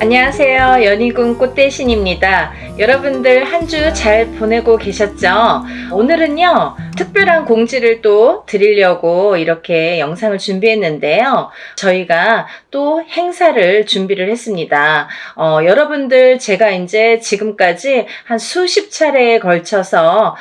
안녕하세요. 연희군 꽃대신입니다. 여러분들 한 주 잘 보내고 계셨죠? 오늘은요, 특별한 공지를 또 드리려고 이렇게 영상을 준비했는데요. 저희가 또 행사를 준비를 했습니다. 여러분들 제가 이제 지금까지 한 수십 차례에 걸쳐서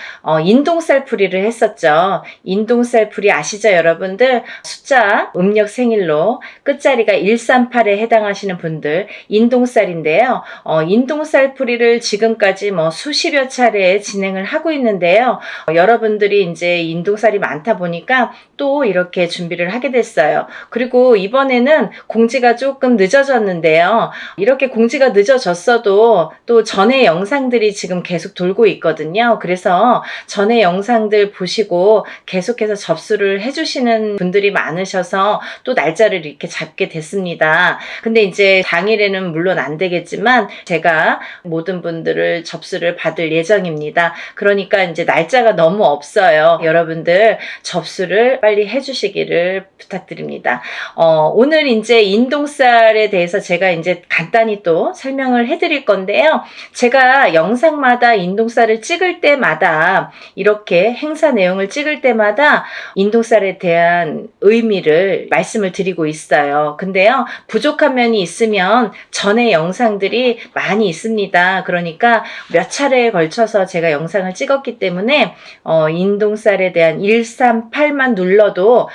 인동살풀이를 했었죠. 인동살풀이 아시죠, 여러분들? 숫자 음력 생일로 끝자리가 138에 해당하시는 분들 인동살인데요. 인동살풀이를 지금까지 수십여 차례 진행을 하고 있는데요. 여러분들이 이제 인동살이 많다 보니까 또 이렇게 준비를 하게 됐어요. 그리고 이번에는 공지가 조금 늦어졌는데요. 이렇게 공지가 늦어졌어도 또 전에 영상들이 지금 계속 돌고 있거든요. 그래서 전에 영상들 보시고 계속해서 접수를 해주시는 분들이 많으셔서 또 날짜를 이렇게 잡게 됐습니다. 근데 이제 당일에는 물론 안 되겠지만 제가 모든 분들을 접수를 받을 예정입니다. 그러니까 이제 날짜가 너무 없어요. 여러분들 접수를 빨리 해주시기를 부탁드립니다. 오늘 이제 인동살에 대해서 제가 이제 간단히 또 설명을 해드릴 건데요. 제가 영상마다 인동살을 찍을 때마다 이렇게 행사 내용을 찍을 때마다 인동살에 대한 의미를 말씀을 드리고 있어요. 근데요, 부족한 면이 있으면 전에 영상들이 많이 있습니다. 그러니까 몇 차례에 걸쳐서 제가 영상을 찍었기 때문에 인동살에 대한 138만 눌러도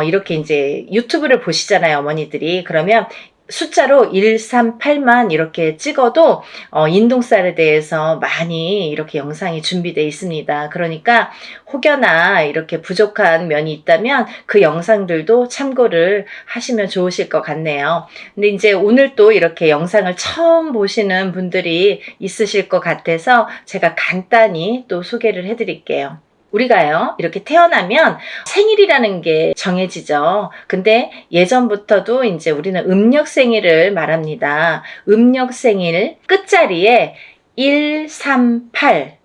이렇게 이제 유튜브를 보시잖아요, 어머니들이. 그러면 숫자로 138만 이렇게 찍어도 인동살에 대해서 많이 이렇게 영상이 준비되어 있습니다. 그러니까 혹여나 이렇게 부족한 면이 있다면 그 영상들도 참고를 하시면 좋으실 것 같네요. 근데 이제 오늘 또 이렇게 영상을 처음 보시는 분들이 있으실 것 같아서 제가 간단히 또 소개를 해드릴게요. 우리가요, 이렇게 태어나면 생일이라는 게 정해지죠. 근데 예전부터도 이제 우리는 음력 생일을 말합니다. 음력 생일 끝자리에 138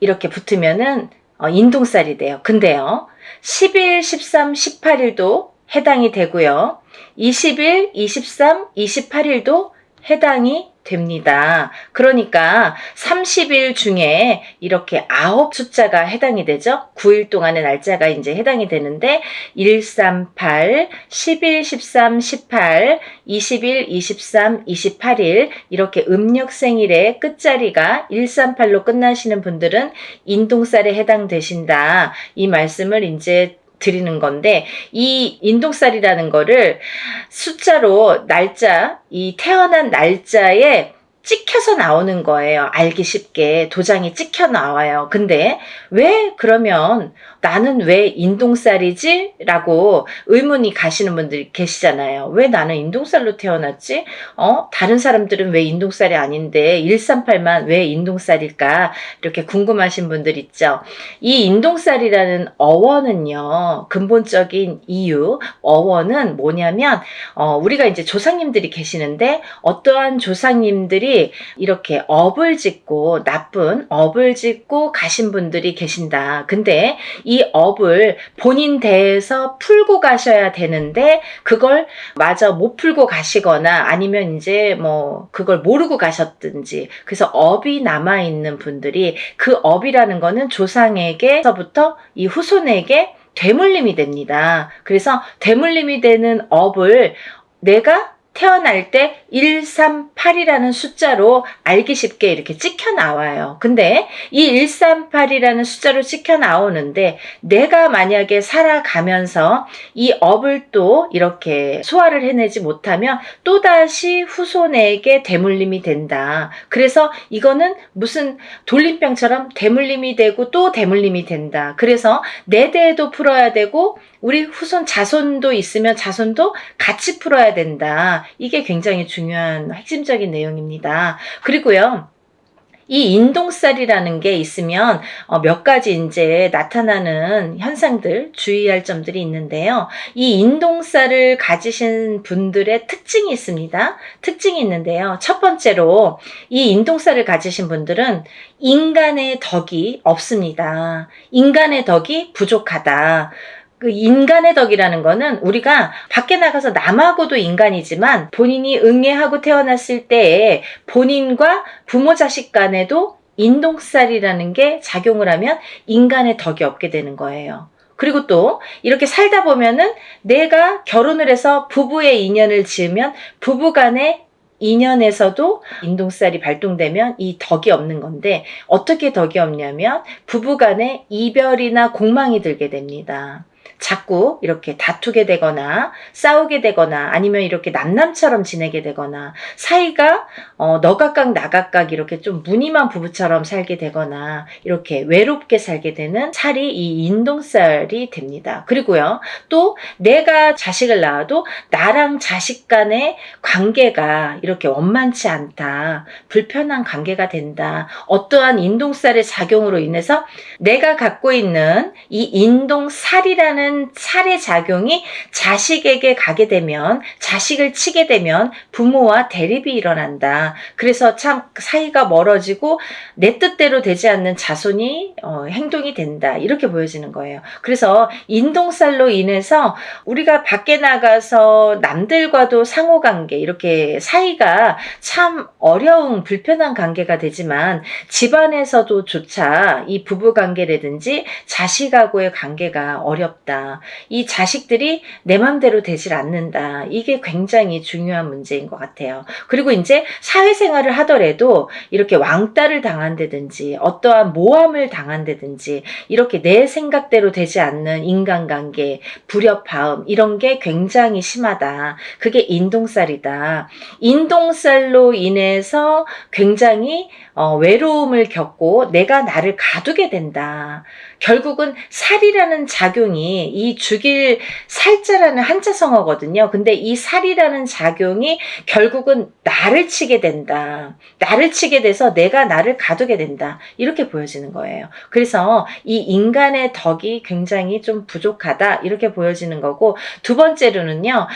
이렇게 붙으면은 인동살이 돼요. 근데요, 10일, 13, 18일도 해당이 되고요. 20일, 23, 28일도 해당이 됩니다. 그러니까 30일 중에 이렇게 9 숫자가 해당이 되죠. 9일 동안의 날짜가 이제 해당이 되는데 138, 11, 13, 18, 20일, 23, 28일 이렇게 음력 생일의 끝자리가 138로 끝나시는 분들은 인동살에 해당되신다. 이 말씀을 이제 드리는 건데, 이 인동살이라는 거를 숫자로 날짜, 이 태어난 날짜에 찍혀서 나오는 거예요. 알기 쉽게 도장이 찍혀 나와요. 근데 왜 그러면 나는 왜 인동살이지? 라고 의문이 가시는 분들이 계시잖아요. 왜 나는 인동살로 태어났지? 다른 사람들은 왜 인동살이 아닌데 138만 왜 인동살일까? 이렇게 궁금하신 분들 있죠. 이 인동살이라는 어원은요, 근본적인 이유, 어원은 뭐냐면 우리가 이제 조상님들이 계시는데 어떠한 조상님들이 이렇게 업을 짓고 나쁜 업을 짓고 가신 분들이 계신다. 근데 이 업을 본인 대에서 풀고 가셔야 되는데 그걸 마저 못 풀고 가시거나 아니면 이제 그걸 모르고 가셨든지, 그래서 업이 남아있는 분들이 그 업이라는 거는 조상에게서부터 이 후손에게 되물림이 됩니다. 그래서 되물림이 되는 업을 내가 태어날 때 138이라는 숫자로 알기 쉽게 이렇게 찍혀 나와요. 근데 이 138이라는 숫자로 찍혀 나오는데 내가 만약에 살아가면서 이 업을 또 이렇게 소화를 해내지 못하면 또다시 후손에게 되물림이 된다. 그래서 이거는 무슨 돌림병처럼 되물림이 되고 또 되물림이 된다. 그래서 내 대에도 풀어야 되고 우리 후손 자손도 있으면 자손도 같이 풀어야 된다. 이게 굉장히 중요한 핵심적인 내용입니다. 그리고요, 이 인동살이라는 게 있으면 몇 가지 이제 나타나는 현상들, 주의할 점들이 있는데요. 이 인동살을 가지신 분들의 특징이 있습니다. 특징이 있는데요. 첫 번째로 이 인동살을 가지신 분들은 인간의 덕이 없습니다. 인간의 덕이 부족하다. 그 인간의 덕이라는 거는 우리가 밖에 나가서 남하고도 인간이지만 본인이 응애하고 태어났을 때에 본인과 부모 자식 간에도 인동살이라는 게 작용을 하면 인간의 덕이 없게 되는 거예요. 그리고 또 이렇게 살다 보면은 내가 결혼을 해서 부부의 인연을 지으면 부부 간의 인연에서도 인동살이 발동되면 이 덕이 없는 건데, 어떻게 덕이 없냐면 부부 간에 이별이나 공망이 들게 됩니다. 자꾸 이렇게 다투게 되거나 싸우게 되거나 아니면 이렇게 남남처럼 지내게 되거나 사이가 너 각각 나 각각 이렇게 좀 무늬만 부부처럼 살게 되거나 이렇게 외롭게 살게 되는 살이 이 인동살이 됩니다. 그리고요, 또 내가 자식을 낳아도 나랑 자식 간의 관계가 이렇게 원만치 않다, 불편한 관계가 된다, 어떠한 인동살의 작용으로 인해서 내가 갖고 있는 이 인동살이라는 살의 작용이 자식에게 가게 되면, 자식을 치게 되면 부모와 대립이 일어난다. 그래서 참 사이가 멀어지고 내 뜻대로 되지 않는 자손이 행동이 된다, 이렇게 보여지는 거예요. 그래서 인동살로 인해서 우리가 밖에 나가서 남들과도 상호관계, 이렇게 사이가 참 어려운 불편한 관계가 되지만 집안에서도 조차 이 부부관계라든지 자식하고의 관계가 어렵다, 이 자식들이 내 맘대로 되질 않는다, 이게 굉장히 중요한 문제인 것 같아요. 그리고 이제 사회생활을 하더라도 이렇게 왕따를 당한다든지 어떠한 모함을 당한다든지 이렇게 내 생각대로 되지 않는 인간관계, 불협화음, 이런 게 굉장히 심하다. 그게 인동살이다. 인동살로 인해서 굉장히 외로움을 겪고 내가 나를 가두게 된다. 결국은 살이라는 작용이, 이 죽일 살자라는 한자성어거든요. 근데 이 살이라는 작용이 결국은 나를 치게 된다. 나를 치게 돼서 내가 나를 가두게 된다, 이렇게 보여지는 거예요. 그래서 이 인간의 덕이 굉장히 좀 부족하다, 이렇게 보여지는 거고, 두 번째로는요,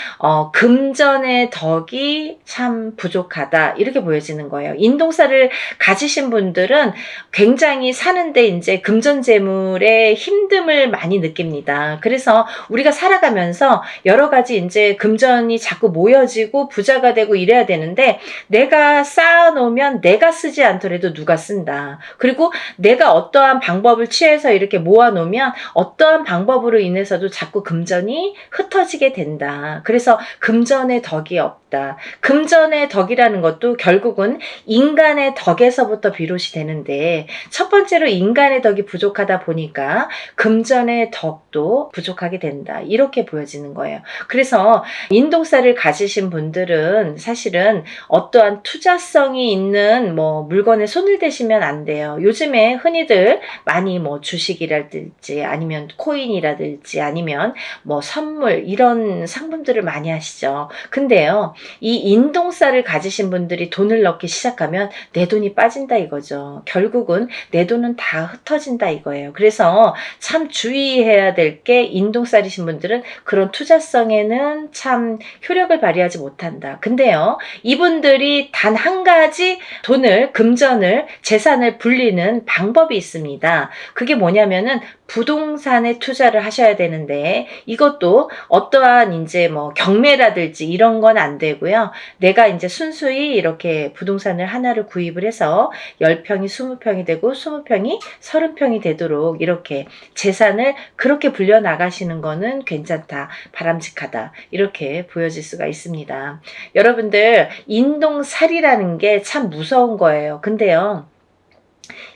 금전의 덕이 참 부족하다, 이렇게 보여지는 거예요. 인동살을 가지신 분들은 굉장히 사는데 이제 금전재물의 힘듦을 많이 느낍니다. 그래서 우리가 살아가면서 여러 가지 이제 금전이 자꾸 모여지고 부자가 되고 이래야 되는데, 내가 쌓아놓으면 내가 쓰지 않더라도 누가 쓴다. 그리고 내가 어떠한 방법을 취해서 이렇게 모아놓으면 어떠한 방법으로 인해서도 자꾸 금전이 흩어지게 된다. 그래서 금전의 덕이 없다. 금전의 덕이라는 것도 결국은 인간의 덕에서부터 비롯이 되는데, 첫 번째로 인간의 덕이 부족하다 보니까 금전의 덕도 부족하게 된다, 이렇게 보여지는 거예요. 그래서 인동살을 가지신 분들은 사실은 어떠한 투자성이 있는 물건에 손을 대시면 안 돼요. 요즘에 흔히들 많이 주식이라든지 아니면 코인이라든지 아니면 선물, 이런 상품들을 많이 하시죠. 근데요, 이 인동살을 가지신 분들이 돈을 넣기 시작하면 내 돈이 빠진다 이거죠. 결국은 내 돈은 다 흩어진다 이거예요. 그래서 참 주의해야 될 게, 인동살이신 분들은 그런 투자성에는 참 효력을 발휘하지 못한다. 근데요, 이분들이 단 한 가지 돈을, 금전을, 재산을 불리는 방법이 있습니다. 그게 뭐냐면은 부동산에 투자를 하셔야 되는데, 이것도 어떠한 이제 경매라든지 이런 건 안 되고요. 내가 이제 순수히 이렇게 부동산을 하나를 구입을 해서 10평이 20평이 되고 20평이 30평이 되도록 이렇게 재산을 그렇게 불려 나가시는 거는 괜찮다, 바람직하다, 이렇게 보여질 수가 있습니다. 여러분들, 인동살이라는 게 참 무서운 거예요. 근데요,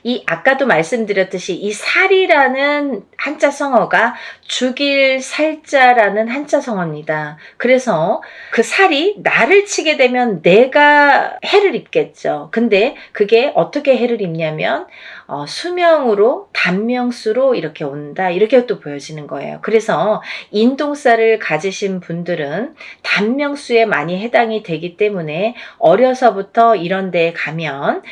이 아까도 말씀드렸듯이 이 살이라는 한자 성어가 죽일 살자라는 한자 성어입니다. 그래서 그 살이 나를 치게 되면 내가 해를 입겠죠. 근데 그게 어떻게 해를 입냐면 수명으로, 단명수로 이렇게 온다, 이렇게 또 보여지는 거예요. 그래서 인동살을 가지신 분들은 단명수에 많이 해당이 되기 때문에 어려서부터 이런 데에 가면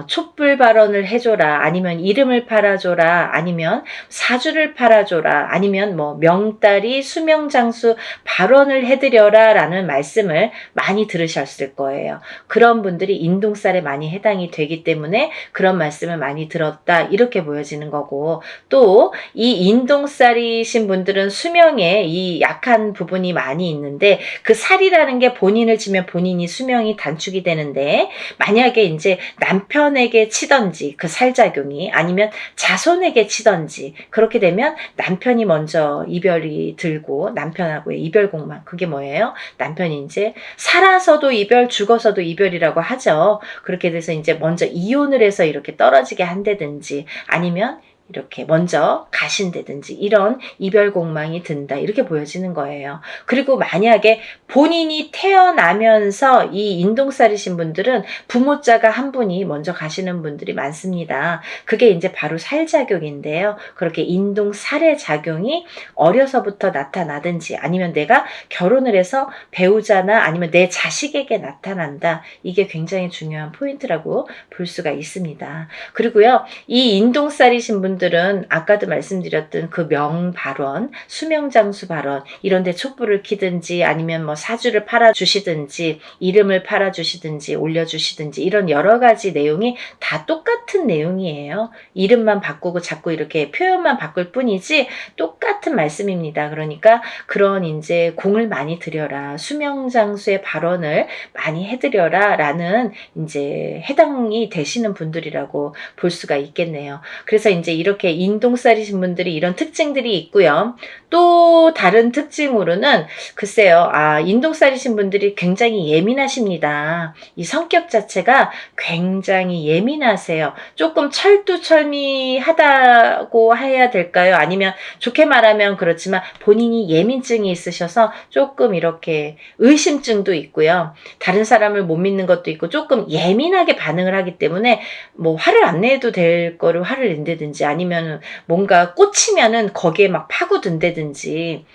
촛불 발언을 해줘라, 아니면 이름을 팔아줘라, 아니면 사주를 팔아줘라, 아니면 명다리 수명장수 발언을 해드려라 라는 말씀을 많이 들으셨을 거예요. 그런 분들이 인동살에 많이 해당이 되기 때문에 그런 말씀을 많이 살자경이 들었다 이렇게 보여지는 거고, 또 이 인동살이신 분들은 수명에 이 약한 부분이 많이 있는데 그 살이라는 게 본인을 치면 본인이 수명이 단축이 되는데, 만약에 이제 남편에게 치던지 그 살작용이, 아니면 자손에게 치던지 그렇게 되면 남편이 먼저 이별이 들고, 남편하고의 이별공망, 그게 뭐예요? 남편이 이제 살아서도 이별, 죽어서도 이별이라고 하죠. 그렇게 돼서 이제 먼저 이혼을 해서 이렇게 떨어지게 한다든지, 아니면 이렇게 먼저 가신다든지, 이런 이별공망이 든다 이렇게 보여지는 거예요. 그리고 만약에 본인이 태어나면서 이 인동살이신 분들은 부모자가 한 분이 먼저 가시는 분들이 많습니다. 그게 이제 바로 살작용인데요. 그렇게 인동살의 작용이 어려서부터 나타나든지, 아니면 내가 결혼을 해서 배우자나 아니면 내 자식에게 나타난다, 이게 굉장히 중요한 포인트라고 볼 수가 있습니다. 그리고요, 이 인동살이신 분들은 아까도 말씀드렸던 그 명발원, 수명장수 발원, 이런데 촛불을 켜든지, 아니면 뭐 사주를 팔아주시든지, 이름을 팔아주시든지, 올려주시든지, 이런 여러 가지 내용이 다 똑같은 내용이에요. 이름만 바꾸고 자꾸 이렇게 표현만 바꿀 뿐이지 똑같은 말씀입니다. 그러니까 그런 이제 공을 많이 들여라, 수명장수의 발언을 많이 해드려라 라는 이제 해당이 되시는 분들이라고 볼 수가 있겠네요. 그래서 이제 이렇게 인동살이신 분들이 이런 특징들이 있고요. 또 다른 특징으로는 글쎄요, 인동살이신 분들이 굉장히 예민하십니다. 이 성격 자체가 굉장히 예민하세요. 조금 철두철미하다고 해야 될까요? 아니면 좋게 말하면 그렇지만 본인이 예민증이 있으셔서 조금 이렇게 의심증도 있고요. 다른 사람을 못 믿는 것도 있고, 조금 예민하게 반응을 하기 때문에 뭐 화를 안 내도 될 거를 화를 낸다든지, 아니면 뭔가 꽂히면은 거기에 막 파고든다든지.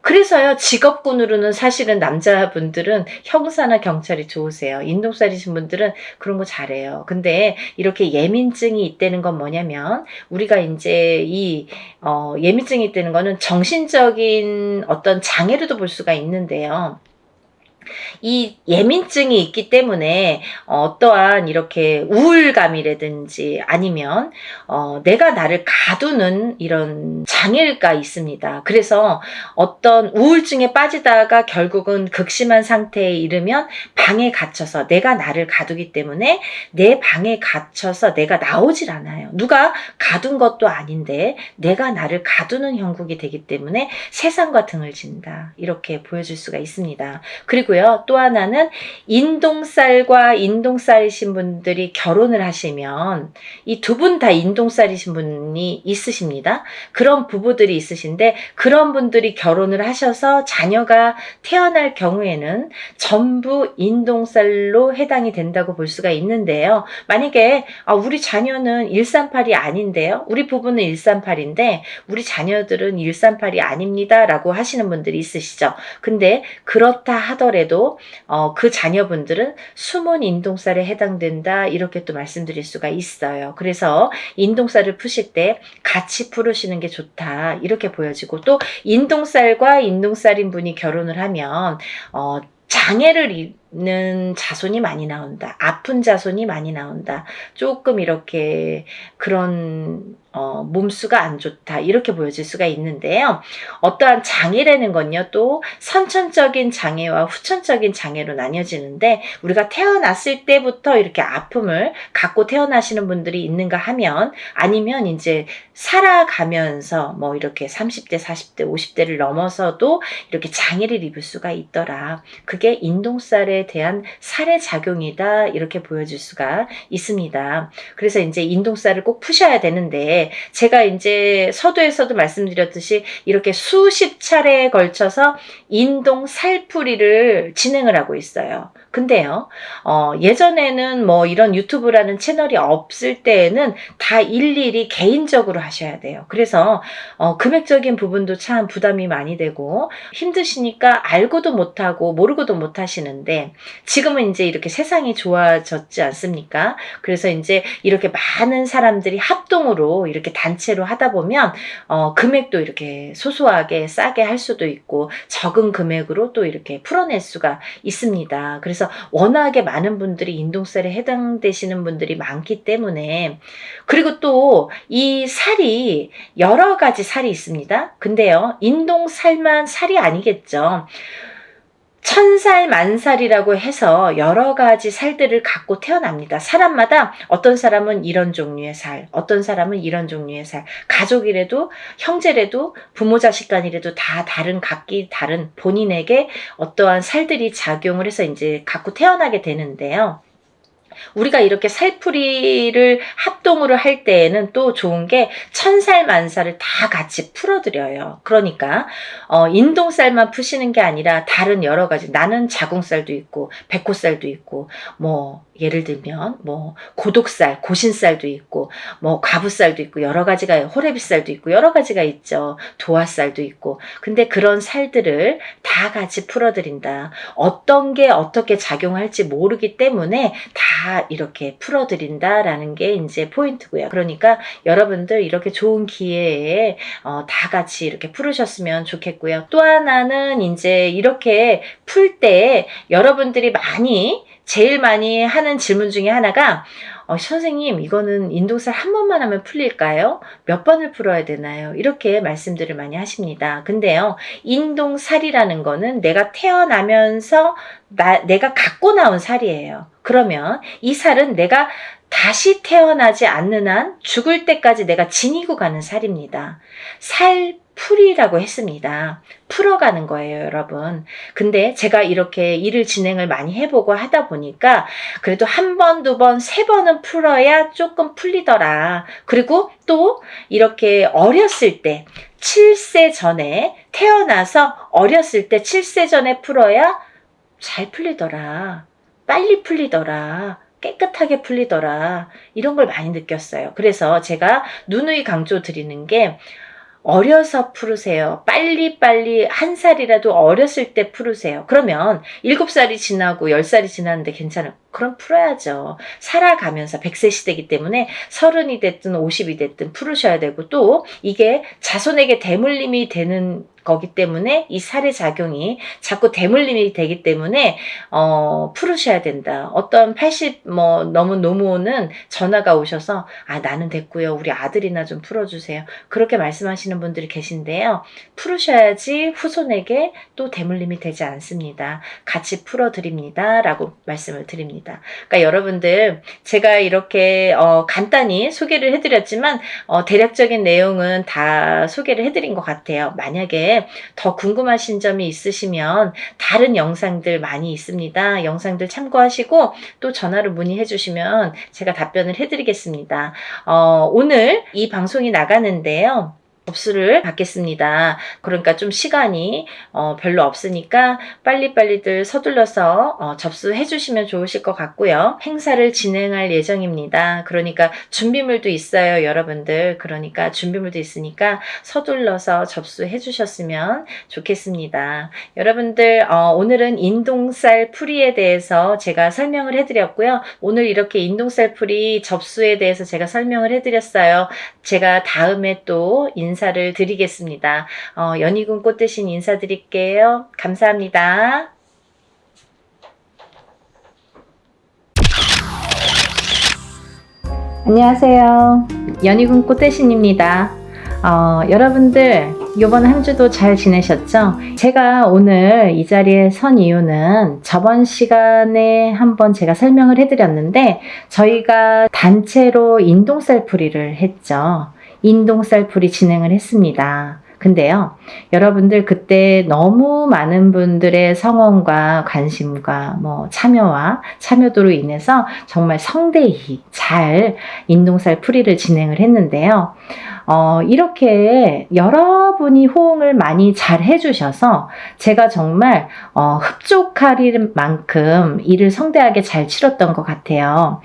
그래서요, 직업군으로는 사실은 남자분들은 형사나 경찰이 좋으세요. 인동살이신 분들은 그런 거 잘해요. 근데 이렇게 예민증이 있다는 건 뭐냐면, 우리가 이제 예민증이 있다는 거는 정신적인 어떤 장애로도 볼 수가 있는데요. 이 예민증이 있기 때문에 어떠한 이렇게 우울감이라든지, 아니면 내가 나를 가두는 이런 장애가 있습니다. 그래서 어떤 우울증에 빠지다가 결국은 극심한 상태에 이르면 방에 갇혀서 내가 나를 가두기 때문에 내 방에 갇혀서 내가 나오질 않아요. 누가 가둔 것도 아닌데 내가 나를 가두는 형국이 되기 때문에 세상과 등을 진다, 이렇게 보여줄 수가 있습니다. 그리고요, 또 하나는 인동살과 인동살이신 분들이 결혼을 하시면, 이 두 분 다 인동살이신 분이 있으십니다. 그런 부부들이 있으신데, 그런 분들이 결혼을 하셔서 자녀가 태어날 경우에는 전부 인동살로 해당이 된다고 볼 수가 있는데요. 만약에 우리 자녀는 138이 아닌데요, 우리 부부는 138인데 우리 자녀들은 138이 아닙니다 라고 하시는 분들이 있으시죠. 근데 그렇다 하더라도 그 자녀분들은 숨은 인동살에 해당된다, 이렇게 또 말씀드릴 수가 있어요. 그래서 인동살을 푸실 때 같이 풀으시는 게 좋다, 이렇게 보여지고, 또 인동살과 인동살인 분이 결혼을 하면 장애를 입는 자손이 많이 나온다, 아픈 자손이 많이 나온다, 조금 이렇게 그런 몸수가 안 좋다, 이렇게 보여질 수가 있는데요. 어떠한 장애라는 건요, 또 선천적인 장애와 후천적인 장애로 나뉘어지는데, 우리가 태어났을 때부터 이렇게 아픔을 갖고 태어나시는 분들이 있는가 하면, 아니면 이제 살아가면서 뭐 이렇게 30대, 40대, 50대를 넘어서도 이렇게 장애를 입을 수가 있더라, 그게 인동살에 대한 살의 작용이다, 이렇게 보여줄 수가 있습니다. 그래서 이제 인동살을 꼭 푸셔야 되는데, 제가 이제 서두에서도 말씀드렸듯이 이렇게 수십 차례에 걸쳐서 인동살풀이를 진행을 하고 있어요. 근데요, 예전에는 뭐 이런 유튜브라는 채널이 없을 때에는 다 일일이 개인적으로 하셔야 돼요. 그래서 금액적인 부분도 참 부담이 많이 되고 힘드시니까 알고도 못하고 모르고도 못하시는데, 했는데 지금은 이제 이렇게 세상이 좋아졌지 않습니까? 그래서 이제 이렇게 많은 사람들이 합동으로 이렇게 단체로 하다 보면 금액도 이렇게 소소하게 싸게 할 수도 있고 적은 금액으로 또 이렇게 풀어낼 수가 있습니다. 그래서 워낙에 많은 분들이 인동살에 해당되시는 분들이 많기 때문에, 그리고 또 이 살이 여러 가지 살이 있습니다. 근데요, 인동살만 살이 아니겠죠. 천살 만살이라고 해서 여러 가지 살들을 갖고 태어납니다. 사람마다 어떤 사람은 이런 종류의 살, 어떤 사람은 이런 종류의 살, 가족이라도 형제라도 부모 자식 간이라도 다 다른, 각기 다른 본인에게 어떠한 살들이 작용을 해서 이제 갖고 태어나게 되는데요. 우리가 이렇게 살풀이를 합동으로 할 때에는 또 좋은 게 천살 만살을 다 같이 풀어드려요. 그러니까 인동살만 푸시는 게 아니라 다른 여러 가지, 나는 자궁살도 있고 백호살도 있고 뭐 예를 들면 뭐 고독살, 고신살도 있고 뭐 과부살도 있고 여러 가지가, 호래비살도 있고 여러 가지가 있죠. 도화살도 있고. 근데 그런 살들을 다 같이 풀어드린다. 어떤 게 어떻게 작용할지 모르기 때문에 다 이렇게 풀어드린다라는 게 이제 포인트고요. 그러니까 여러분들 이렇게 좋은 기회에 다 같이 이렇게 풀으셨으면 좋겠고요. 또 하나는 이제 이렇게 풀 때 여러분들이 제일 많이 하는 질문 중에 하나가 선생님, 이거는 인동살 한 번만 하면 풀릴까요? 몇 번을 풀어야 되나요? 이렇게 말씀들을 많이 하십니다. 근데요, 인동살이라는 거는 내가 태어나면서 내가 갖고 나온 살이에요. 그러면 이 살은 내가 다시 태어나지 않는 한 죽을 때까지 내가 지니고 가는 살입니다. 살풀이라고 했습니다. 풀어가는 거예요, 여러분. 근데 제가 이렇게 일을 진행을 많이 해보고 하다 보니까 그래도 한 번, 두 번, 세 번은 풀어야 조금 풀리더라. 그리고 또 이렇게 어렸을 때 7세 전에 태어나서 어렸을 때 7세 전에 풀어야 잘 풀리더라. 빨리 풀리더라. 깨끗하게 풀리더라. 이런 걸 많이 느꼈어요. 그래서 제가 누누이 강조 드리는 게 어려서 풀으세요. 빨리빨리 한 살이라도 어렸을 때 풀으세요. 그러면 7살이 지나고 10살이 지났는데 괜찮아요. 그럼 풀어야죠. 살아가면서 100세 시대이기 때문에 30이 됐든 50이 됐든 풀으셔야 되고, 또 이게 자손에게 대물림이 되는 거기 때문에 이 살의 작용이 자꾸 대물림이 되기 때문에 풀으셔야 된다. 어떤 80 넘은 노모는 전화가 오셔서 나는 됐고요. 우리 아들이나 좀 풀어주세요. 그렇게 말씀하시는 분들이 계신데요. 풀으셔야지 후손에게 또 대물림이 되지 않습니다. 같이 풀어드립니다. 라고 말씀을 드립니다. 그러니까 여러분들, 제가 이렇게 간단히 소개를 해드렸지만 대략적인 내용은 다 소개를 해드린 것 같아요. 만약에 더 궁금하신 점이 있으시면 다른 영상들 많이 있습니다. 영상들 참고하시고 또 전화로 문의해 주시면 제가 답변을 해드리겠습니다. 오늘 이 방송이 나가는데요, 접수를 받겠습니다. 그러니까 좀 시간이 별로 없으니까 빨리빨리들 서둘러서 접수해 주시면 좋으실 것 같고요. 행사를 진행할 예정입니다. 그러니까 준비물도 있어요, 여러분들. 그러니까 준비물도 있으니까 서둘러서 접수해 주셨으면 좋겠습니다. 여러분들, 오늘은 인동살 풀이에 대해서 제가 설명을 해드렸고요. 오늘 이렇게 인동살 풀이 접수에 대해서 제가 설명을 해드렸어요. 제가 다음에 또 인사를 드리겠습니다. 연희군 꽃대신 인사드릴게요. 감사합니다. 안녕하세요. 연희군 꽃대신입니다. 여러분들, 이번 한 주도 잘 지내셨죠? 제가 오늘 이 자리에 선 이유는 저번 시간에 한번 제가 설명을 해드렸는데, 저희가 단체로 인동살 풀이를 했죠. 인동살 풀이 진행을 했습니다. 근데요, 여러분들 그때 너무 많은 분들의 성원과 관심과 참여도로 인해서 정말 성대히 잘 인동살 풀이를 진행을 했는데요. 이렇게 여러분이 호응을 많이 잘 해주셔서 제가 정말 흡족할 만큼 일을 성대하게 잘 치렀던 것 같아요.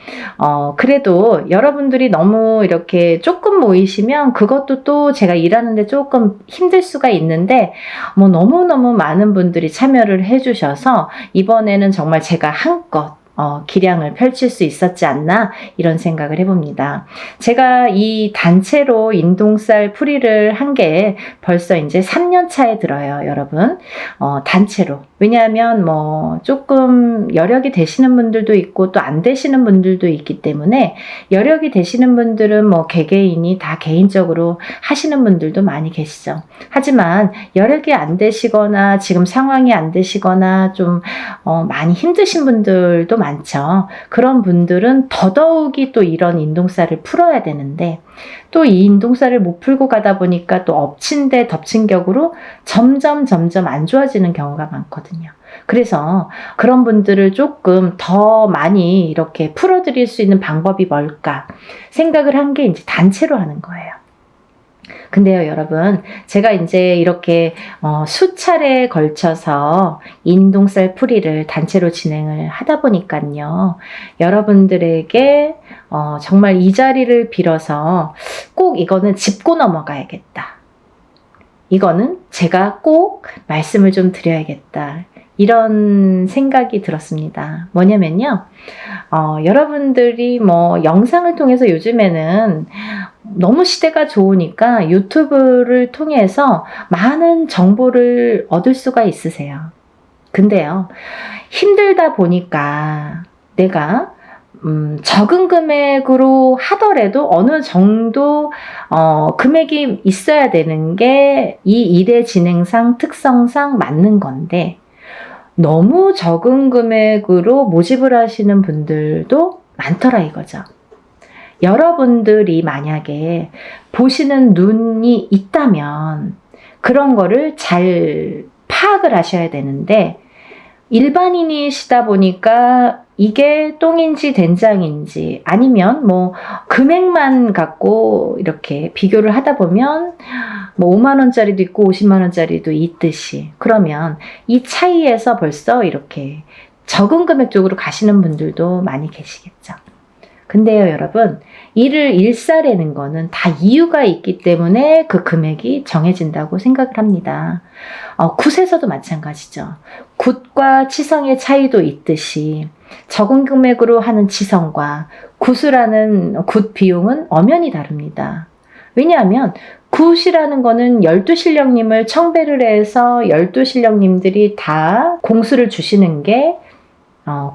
그래도 여러분들이 너무 이렇게 조금 모이시면 그것도 또 제가 일하는데 조금 힘들 수가 있는데 너무너무 많은 분들이 참여를 해주셔서 이번에는 정말 제가 한껏 기량을 펼칠 수 있었지 않나 이런 생각을 해봅니다. 제가 이 단체로 인동쌀 풀이를 한 게 벌써 이제 3년 차에 들어요, 여러분. 단체로. 왜냐하면 조금 여력이 되시는 분들도 있고 또 안 되시는 분들도 있기 때문에 여력이 되시는 분들은 개개인이 다 개인적으로 하시는 분들도 많이 계시죠. 하지만 여력이 안 되시거나 지금 상황이 안 되시거나 좀 많이 힘드신 분들도 많죠. 그런 분들은 더더욱이 또 이런 인동살을 풀어야 되는데 또 이 인동살을 못 풀고 가다 보니까 또 엎친 데 덮친 격으로 점점 안 좋아지는 경우가 많거든요. 그래서 그런 분들을 조금 더 많이 이렇게 풀어드릴 수 있는 방법이 뭘까 생각을 한 게 이제 단체로 하는 거예요. 근데요, 여러분, 제가 이제 이렇게 수차례에 걸쳐서 인동쌀 풀이를 단체로 진행을 하다 보니까요, 여러분들에게 정말 이 자리를 빌어서 꼭 이거는 짚고 넘어가야겠다. 이거는 제가 꼭 말씀을 좀 드려야겠다. 이런 생각이 들었습니다. 뭐냐면요, 여러분들이 영상을 통해서 요즘에는 너무 시대가 좋으니까 유튜브를 통해서 많은 정보를 얻을 수가 있으세요. 근데요, 힘들다 보니까 내가 적은 금액으로 하더라도 어느 정도 금액이 있어야 되는 게 이 일의 진행상 특성상 맞는 건데 너무 적은 금액으로 모집을 하시는 분들도 많더라 이거죠. 여러분들이 만약에 보시는 눈이 있다면 그런 거를 잘 파악을 하셔야 되는데 일반인이시다 보니까 이게 똥인지 된장인지 아니면 금액만 갖고 이렇게 비교를 하다 보면 5만 원짜리도 있고 50만 원짜리도 있듯이 그러면 이 차이에서 벌써 이렇게 적은 금액 쪽으로 가시는 분들도 많이 계시겠죠. 근데요, 여러분, 일을 일사라는 거는 다 이유가 있기 때문에 그 금액이 정해진다고 생각을 합니다. 굿에서도 마찬가지죠. 굿과 치성의 차이도 있듯이 적은 금액으로 하는 치성과 굿을 하는 굿 비용은 엄연히 다릅니다. 왜냐하면 굿이라는 거는 12실령님을 청배를 해서 12실령님들이 다 공수를 주시는 게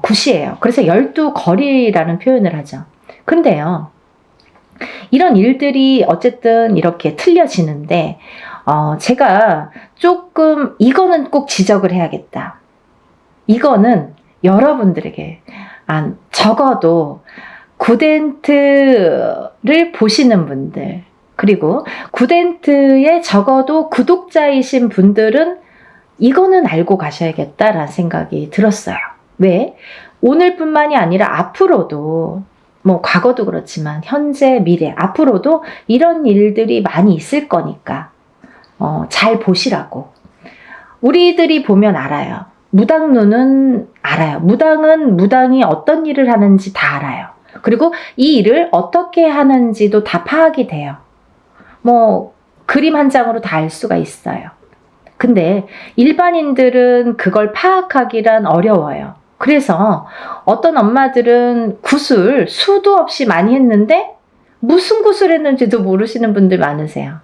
굿이에요. 그래서 12거리라는 표현을 하죠. 근데요, 이런 일들이 어쨌든 이렇게 틀려지는데 제가 조금 이거는 꼭 지적을 해야겠다. 이거는 여러분들에게 적어도 굿엔트를 보시는 분들 그리고 굿엔트에 적어도 구독자이신 분들은 이거는 알고 가셔야겠다라는 생각이 들었어요. 왜? 오늘뿐만이 아니라 앞으로도 과거도 그렇지만 현재, 미래, 앞으로도 이런 일들이 많이 있을 거니까 잘 보시라고. 우리들이 보면 알아요. 무당눈은 알아요. 무당은 무당이 어떤 일을 하는지 다 알아요. 그리고 이 일을 어떻게 하는지도 다 파악이 돼요. 그림 한 장으로 다 알 수가 있어요. 근데 일반인들은 그걸 파악하기란 어려워요. 그래서 어떤 엄마들은 굿을 수도 없이 많이 했는데 무슨 굿을 했는지도 모르시는 분들 많으세요.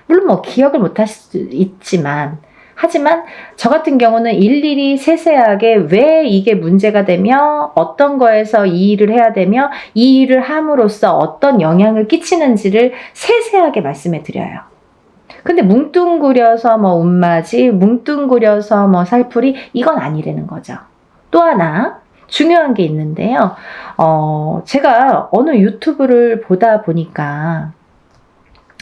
물론 기억을 못 할 수 있지만 하지만 저 같은 경우는 일일이 세세하게 왜 이게 문제가 되며 어떤 거에서 이 일을 해야 되며 이 일을 함으로써 어떤 영향을 끼치는지를 세세하게 말씀해 드려요. 근데 뭉뚱그려서 운맞이, 뭉뚱그려서 살풀이 이건 아니라는 거죠. 또 하나 중요한 게 있는데요. 제가 어느 유튜브를 보다 보니까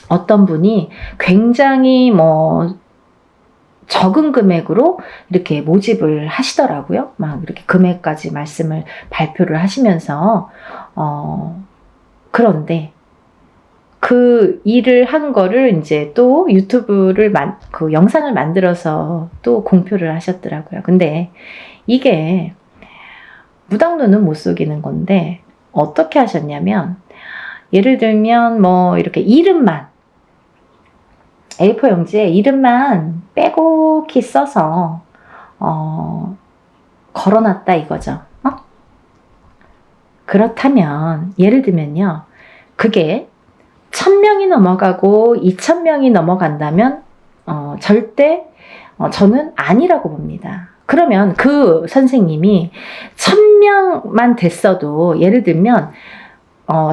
어떤 분이 굉장히 적은 금액으로 이렇게 모집을 하시더라고요. 막 이렇게 금액까지 발표를 하시면서 그런데 그 일을 한 거를 이제 또 유튜브를 그 영상을 만들어서 또 공표를 하셨더라고요. 근데 이게 무당론은 못 속이는 건데 어떻게 하셨냐면, 예를 들면 뭐 이렇게 이름만, A4 용지에 이름만 빼곡히 써서 걸어놨다 이거죠. 그렇다면 예를 들면요, 그게 1000명이 넘어가고 2000명이 넘어간다면 절대 저는 아니라고 봅니다. 그러면 그 선생님이 1000명만 됐어도, 예를 들면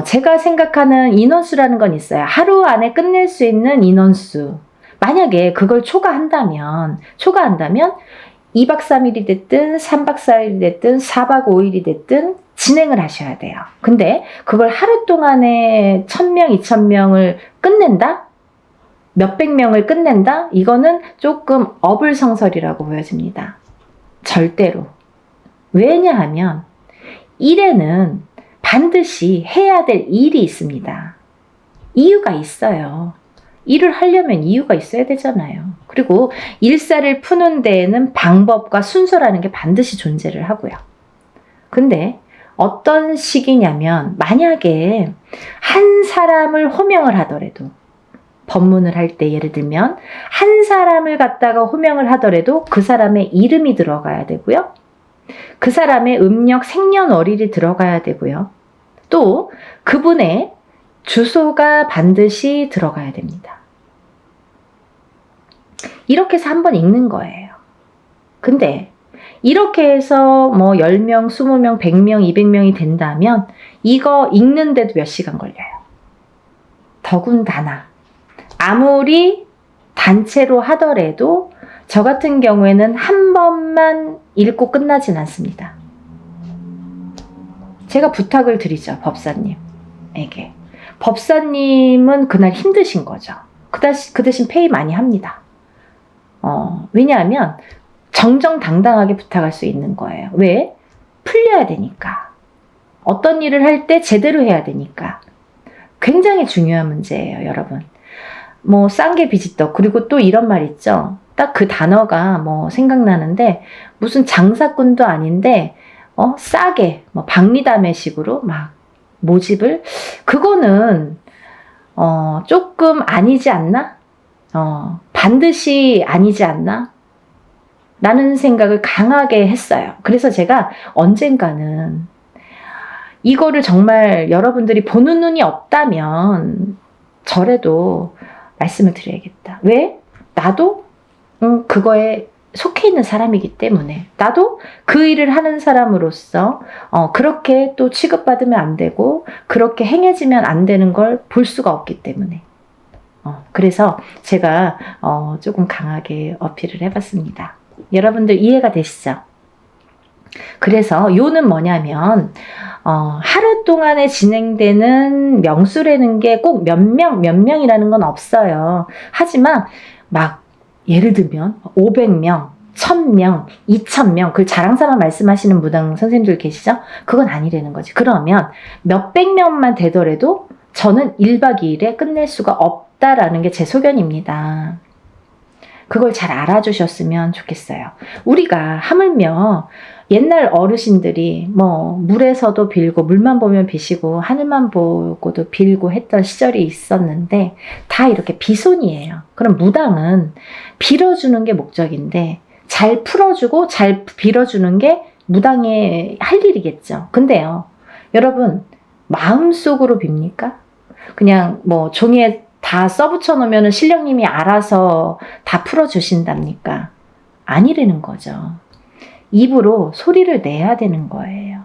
제가 생각하는 인원수라는 건 있어요. 하루 안에 끝낼 수 있는 인원수. 만약에 그걸 초과한다면 2박 3일이 됐든 3박 4일이 됐든 4박 5일이 됐든 진행을 하셔야 돼요. 근데 그걸 하루 동안에 1000명, 2000명을 끝낸다? 몇백 명을 끝낸다? 이거는 조금 어불성설이라고 보여집니다. 절대로. 왜냐하면 일에는 반드시 해야 될 일이 있습니다. 이유가 있어요. 일을 하려면 이유가 있어야 되잖아요. 그리고 일사를 푸는 데에는 방법과 순서라는 게 반드시 존재를 하고요. 근데 어떤 식이냐면, 만약에 한 사람을 호명을 하더라도, 법문을 할 때 예를 들면 한 사람을 갖다가 호명을 하더라도 그 사람의 이름이 들어가야 되고요. 그 사람의 음력 생년월일이 들어가야 되고요. 또 그분의 주소가 반드시 들어가야 됩니다. 이렇게 해서 한번 읽는 거예요. 근데 이렇게 해서 뭐 10명, 20명, 100명, 200명이 된다면 이거 읽는데도 몇 시간 걸려요. 더군다나 아무리 단체로 하더라도 저 같은 경우에는 한 번만 읽고 끝나진 않습니다. 제가 부탁을 드리죠, 법사님에게. 법사님은 그날 힘드신 거죠. 그 대신 페이 많이 합니다. 왜냐하면 정정당당하게 부탁할 수 있는 거예요. 왜? 풀려야 되니까. 어떤 일을 할 때 제대로 해야 되니까. 굉장히 중요한 문제예요, 여러분. 뭐 싼 게 비지떡. 그리고 또 이런 말 있죠. 딱 그 단어가 뭐 생각나는데, 무슨 장사꾼도 아닌데 싸게 뭐 박리담회식으로 막 모집을, 그거는 조금 아니지 않나? 반드시 아니지 않나? 라는 생각을 강하게 했어요. 그래서 제가 언젠가는 이거를 정말 여러분들이 보는 눈이 없다면 저라도 말씀을 드려야겠다. 왜? 나도 그거에 속해 있는 사람이기 때문에, 나도 그 일을 하는 사람으로서 그렇게 또 취급받으면 안 되고 그렇게 행해지면 안 되는 걸 볼 수가 없기 때문에 그래서 제가 조금 강하게 어필을 해봤습니다. 여러분들 이해가 되시죠? 그래서 요는 뭐냐면 하루 동안에 진행되는 명수라는 게 꼭 몇 명이라는 건 없어요. 하지만 막 예를 들면 500명, 1000명, 2000명, 그 자랑사만 말씀하시는 무당 선생님들 계시죠? 그건 아니라는 거지. 그러면 몇백 명만 되더라도 저는 1박 2일에 끝낼 수가 없다라는 게 제 소견입니다. 그걸 잘 알아주셨으면 좋겠어요. 우리가 하물며 옛날 어르신들이 뭐 물에서도 빌고 물만 보면 비시고 하늘만 보고도 빌고 했던 시절이 있었는데 다 이렇게 비손이에요. 그럼 무당은 빌어주는 게 목적인데 잘 풀어주고 잘 빌어주는 게 무당의 할 일이겠죠. 근데요, 여러분 마음속으로 빕니까? 그냥 뭐 종이에 다 써붙여 놓으면 신령님이 알아서 다 풀어주신답니까? 아니라는 거죠. 입으로 소리를 내야 되는 거예요.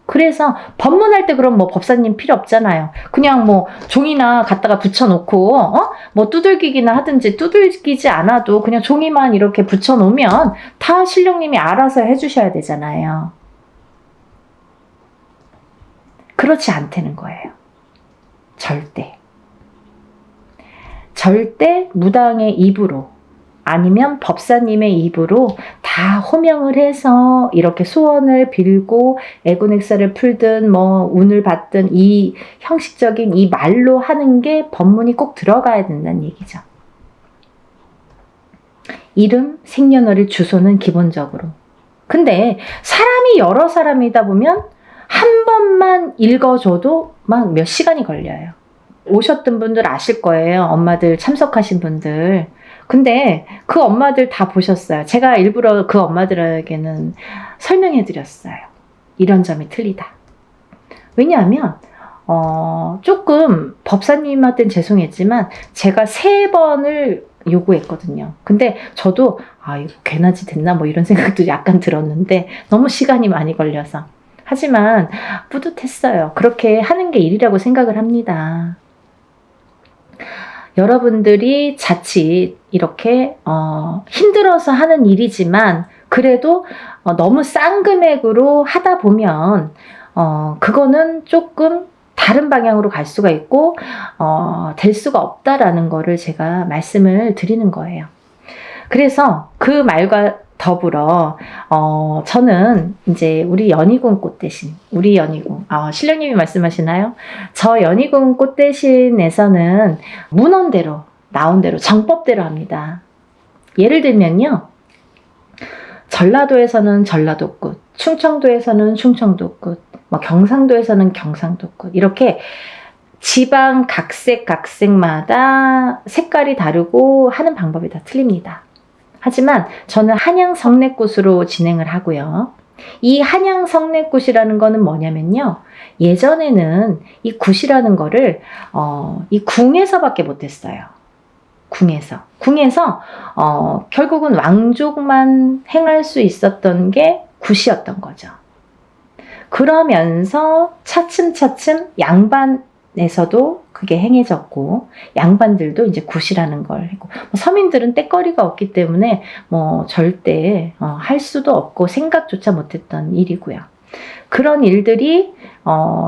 그래서 법문할 때 그럼 뭐 법사님 필요 없잖아요. 그냥 뭐 종이나 갖다가 붙여놓고 뭐 두들기기나 하든지, 두들기지 않아도 그냥 종이만 이렇게 붙여놓으면 다 신령님이 알아서 해주셔야 되잖아요. 그렇지 않다는 거예요. 절대 무당의 입으로 아니면 법사님의 입으로 다 호명을 해서 이렇게 소원을 빌고 애군액사를 풀든 뭐 운을 받든 이 형식적인 이 말로 하는 게 법문이 꼭 들어가야 된다는 얘기죠. 이름, 생년월일, 주소는 기본적으로. 근데 사람이 여러 사람이다 보면 한 번만 읽어줘도 막 몇 시간이 걸려요. 오셨던 분들 아실 거예요. 엄마들 참석하신 분들. 근데 그 엄마들 다 보셨어요. 제가 일부러 그 엄마들에게는 설명해 드렸어요. 이런 점이 틀리다. 왜냐하면 조금 법사님한테는 죄송했지만 제가 3번을 요구했거든요. 근데 저도 이거 괜하지 됐나 뭐 이런 생각도 약간 들었는데 너무 시간이 많이 걸려서. 하지만 뿌듯했어요. 그렇게 하는 게 일이라고 생각을 합니다. 여러분들이 자칫 이렇게 힘들어서 하는 일이지만 그래도 너무 싼 금액으로 하다 보면 그거는 조금 다른 방향으로 갈 수가 있고 될 수가 없다라는 거를 제가 말씀을 드리는 거예요. 그래서 그 말과 더불어 저는 이제 우리 연희궁 꽃대신 우리 연희궁 신령님이 말씀하시나요? 저 연희궁 꽃대신에서는 문헌대로 나온 대로 정법대로 합니다. 예를 들면요, 전라도에서는 전라도꽃, 충청도에서는 충청도꽃, 뭐 경상도에서는 경상도꽃, 이렇게 지방 각색마다 색깔이 다르고 하는 방법이 다 틀립니다. 하지만 저는 한양 성례꽃으로 진행을 하고요. 이 한양 성례꽃이라는 거는 뭐냐면요, 예전에는 이 굿이라는 거를 이 궁에서밖에 못했어요. 궁에서 결국은 왕족만 행할 수 있었던 게 굿이었던 거죠. 그러면서 차츰 양반에서도 그게 행해졌고, 양반들도 이제 굿이라는 걸 했고, 서민들은 때거리가 없기 때문에 뭐 절대 할 수도 없고 생각조차 못했던 일이고요. 그런 일들이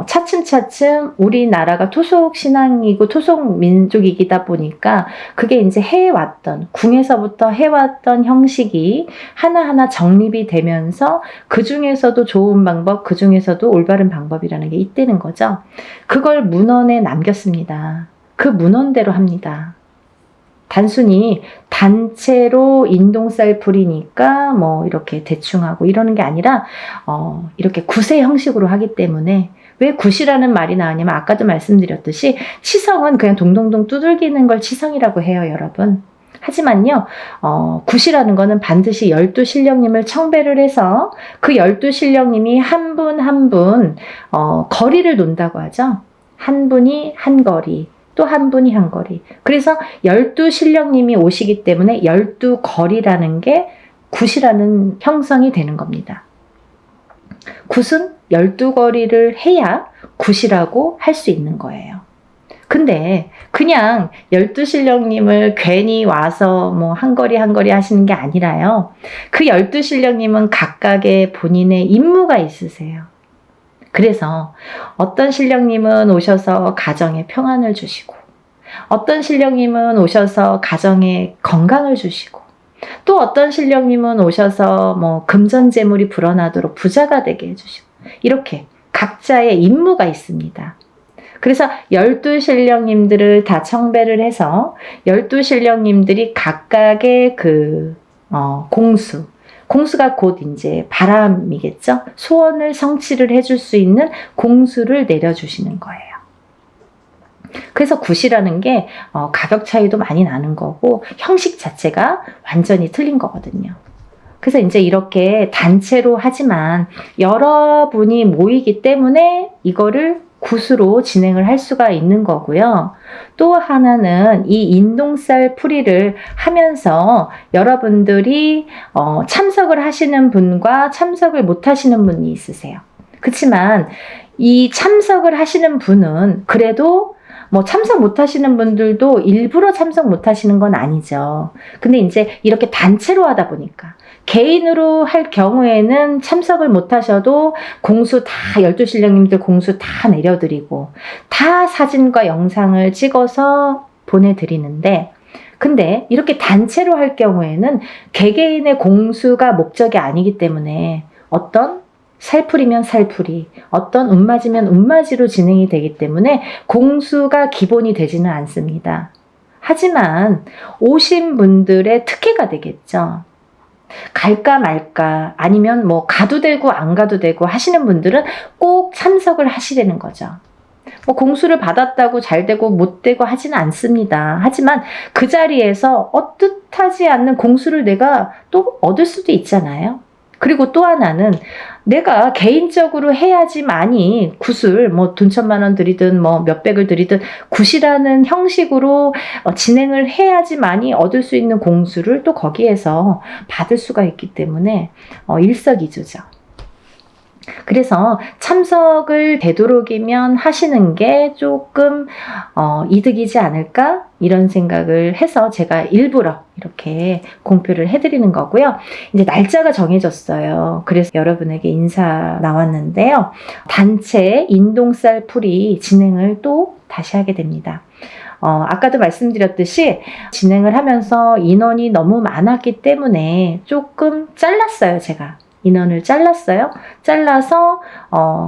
차츰 우리나라가 토속 신앙이고 토속 민족이다 보니까 그게 이제 해왔던, 궁에서부터 해왔던 형식이 하나하나 정립이 되면서 그 중에서도 좋은 방법, 그 중에서도 올바른 방법이라는 게 있다는 거죠. 그걸 문헌에 남겼습니다. 그 문헌대로 합니다. 단순히 단체로 인동쌀 풀이니까 뭐 이렇게 대충 하고 이러는 게 아니라 이렇게 굿의 형식으로 하기 때문에, 왜 굿이라는 말이 나왔냐면 아까도 말씀드렸듯이 치성은 그냥 동동동 두들기는 걸 치성이라고 해요, 여러분. 하지만요, 굿이라는 거는 반드시 12신령님을 청배를 해서 그 12신령님이 한 분 한 분 거리를 논다고 하죠. 한 분이 한 거리, 또 한 분이 한 거리. 그래서 12신령님이 오시기 때문에 12거리라는 게 굿이라는 형성이 되는 겁니다. 굿은 12거리를 해야 굿이라고 할 수 있는 거예요. 근데 그냥 12신령님을 괜히 와서 뭐 한 거리 하시는 게 아니라요. 그 12신령님은 각각의 본인의 임무가 있으세요. 그래서 어떤 신령님은 오셔서 가정에 평안을 주시고, 어떤 신령님은 오셔서 가정에 건강을 주시고, 또 어떤 신령님은 오셔서 뭐 금전재물이 불어나도록 부자가 되게 해주시고, 이렇게 각자의 임무가 있습니다. 그래서 12신령님들을 다 청배를 해서 12신령님들이 각각의 공수가 곧 이제 바람이겠죠. 소원을 성취를 해줄 수 있는 공수를 내려주시는 거예요. 그래서 굿이라는 게 가격 차이도 많이 나는 거고 형식 자체가 완전히 틀린 거거든요. 그래서 이제 이렇게 단체로 하지만 여러분이 모이기 때문에 이거를 굿으로 진행을 할 수가 있는 거고요. 또 하나는 이 인동쌀 풀이를 하면서 여러분들이 참석을 하시는 분과 참석을 못 하시는 분이 있으세요. 그렇지만 이 참석을 하시는 분은 그래도 뭐 참석 못 하시는 분들도 일부러 참석 못 하시는 건 아니죠. 근데 이제 이렇게 단체로 하다 보니까 개인으로 할 경우에는 참석을 못 하셔도 공수 다 12신령님들 공수 다 내려드리고 다 사진과 영상을 찍어서 보내드리는데, 근데 이렇게 단체로 할 경우에는 개개인의 공수가 목적이 아니기 때문에 어떤 살풀이면 살풀이, 어떤 운맞이면 운맞이로 진행이 되기 때문에 공수가 기본이 되지는 않습니다. 하지만 오신 분들의 특혜가 되겠죠. 갈까 말까 아니면 뭐 가도 되고 안 가도 되고 하시는 분들은 꼭 참석을 하시려는 거죠. 뭐 공수를 받았다고 잘 되고 못 되고 하지는 않습니다. 하지만 그 자리에서 뜻하지 않는 공수를 내가 또 얻을 수도 있잖아요. 그리고 또 하나는 내가 개인적으로 해야지만이 굿을 뭐 돈 1,000만 원 들이든 뭐 몇백을 들이든 굿이라는 형식으로 진행을 해야지만이 얻을 수 있는 공수를 또 거기에서 받을 수가 있기 때문에 일석이조죠. 그래서 참석을 되도록이면 하시는 게 조금 이득이지 않을까 이런 생각을 해서 제가 일부러 이렇게 공표를 해드리는 거고요. 이제 날짜가 정해졌어요. 그래서 여러분에게 인사 나왔는데요. 단체 인동쌀 풀이 진행을 또 다시 하게 됩니다. 아까도 말씀드렸듯이 진행을 하면서 인원이 너무 많았기 때문에 조금 잘랐어요, 제가. 인원을 잘랐어요. 잘라서